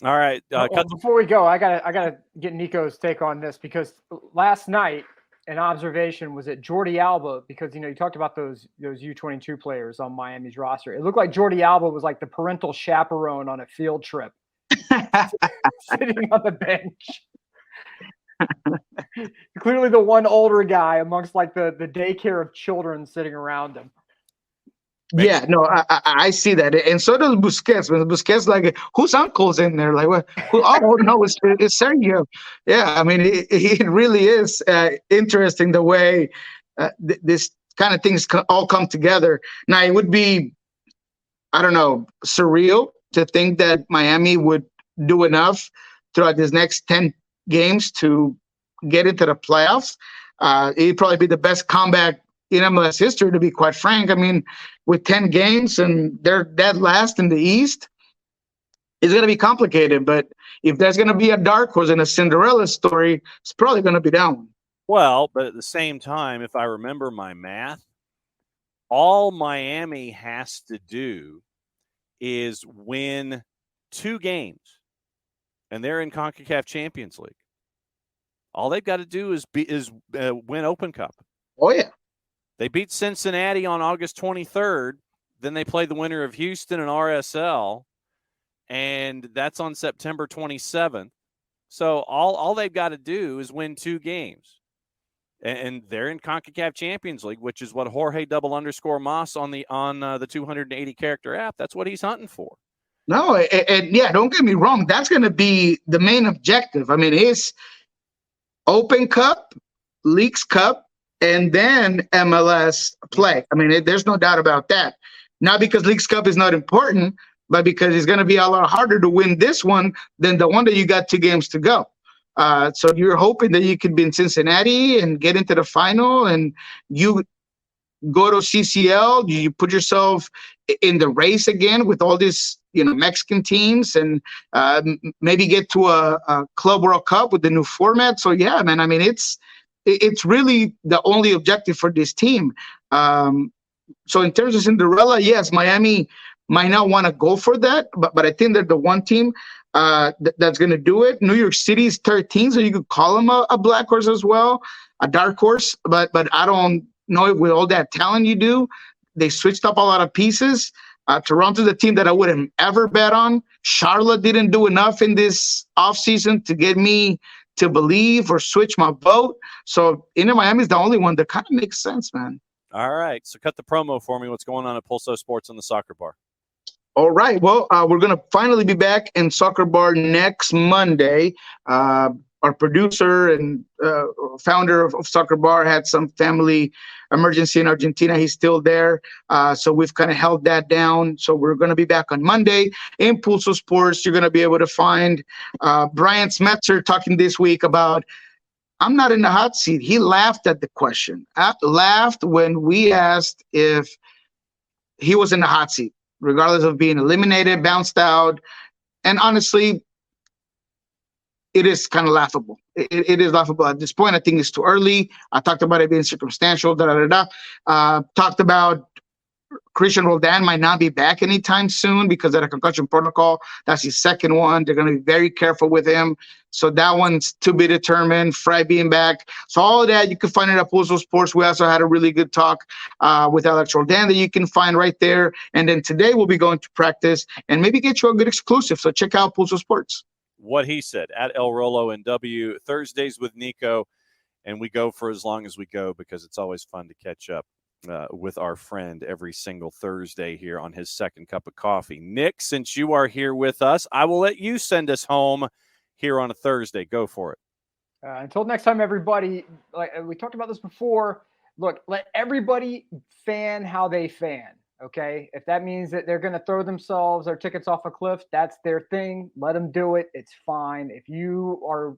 All right. Before we go, I gotta get Niko's take on this because last night an observation was that Jordi Alba, because you talked about those U22 players on Miami's roster. It looked like Jordi Alba was like the parental chaperone on a field trip, sitting on the bench. Clearly the one older guy amongst like the daycare of children sitting around him. Yeah, no, I see that. And so does Busquets. When Busquets, like, whose uncle's in there? Like, what? Oh, no, it's Sergio. Yeah, I mean, it really is interesting the way this kind of things all come together. Now, it would be, I don't know, surreal to think that Miami would do enough throughout these next 10 games to get into the playoffs. It'd probably be the best comeback in MLS history, to be quite frank. I mean, with 10 games and they're dead last in the East, it's going to be complicated. But if there's going to be a dark horse and a Cinderella story, it's probably going to be that one. Well, but at the same time, if I remember my math, all Miami has to do is win 2 games, and they're in CONCACAF Champions League. All they've got to do is win Open Cup. Oh, yeah. They beat Cincinnati on August 23rd. Then they play the winner of Houston and RSL, and that's on September 27th. So all they've got to do is win 2 games. And they're in CONCACAF Champions League, which is what Jorge _Mas on the 280 character app. That's what he's hunting for. No, and yeah, don't get me wrong. That's going to be the main objective. I mean, it's Open Cup, Leagues Cup, and then MLS play. I mean, there's no doubt about that. Not because Leagues Cup is not important, but because it's going to be a lot harder to win this one than the one that you got 2 games to go. So you're hoping that you could be in Cincinnati and get into the final, and you go to CCL, you put yourself in the race again with all these, Mexican teams, and maybe get to a Club World Cup with the new format. So yeah, man, I mean, it's really the only objective for this team. So in terms of Cinderella, yes, Miami might not want to go for that, but I think they're the one team that's going to do it. New York City is 13, so you could call them a black horse as well, a dark horse. But I don't know if with all that talent you do, they switched up a lot of pieces. Toronto's a team that I wouldn't ever bet on. Charlotte didn't do enough in this offseason to get me to believe or switch my vote. So Inter Miami is the only one that kind of makes sense, man. All right. So cut the promo for me. What's going on at Pulso Sports on the Soccer Bar? All right. Well, we're going to finally be back in Soccer Bar next Monday. Our producer and founder of Soccer Bar had some family emergency in Argentina. He's still there. So we've kind of held that down. So we're going to be back on Monday. In Pulso Sports, you're going to be able to find Brian Smetzer talking this week about I'm not in the hot seat. He laughed at the question. Laughed when we asked if he was in the hot seat, regardless of being eliminated, bounced out. And honestly, it is kind of laughable. It is laughable at this point. I think it's too early. I talked about it being circumstantial. Talked about Christian Roldan might not be back anytime soon because of the concussion protocol. That's his second one. They're going to be very careful with him. So that one's to be determined. Fry being back. So all of that you can find it at Pulso Sports. We also had a really good talk with Alex Roldan that you can find right there. And then today we'll be going to practice and maybe get you a good exclusive. So check out Pulso Sports. What he said at El Rolo and W Thursdays with Niko. And we go for as long as we go because it's always fun to catch up with our friend every single Thursday here on his second cup of coffee. Nick, since you are here with us, I will let you send us home here on a Thursday. Go for it. Until next time, everybody, like we talked about this before, look, let everybody fan how they fan, okay? If that means that they're going to throw their tickets off a cliff, that's their thing. Let them do it. It's fine. If you are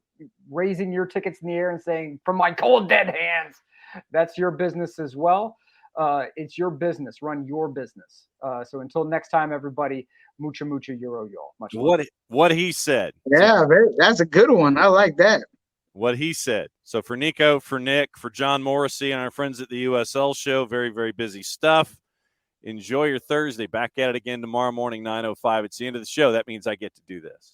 raising your tickets in the air and saying, from my cold, dead hands, that's your business as well. It's your business. Run your business. So until next time, everybody, mucha euro, y'all. Much love. What he said. Yeah, that's a good one. I like that. What he said. So for Niko, for Nick, for John Morrissey, and our friends at the USL Show, very, very busy stuff. Enjoy your Thursday. Back at it again tomorrow morning, 9:05. It's the end of the show. That means I get to do this.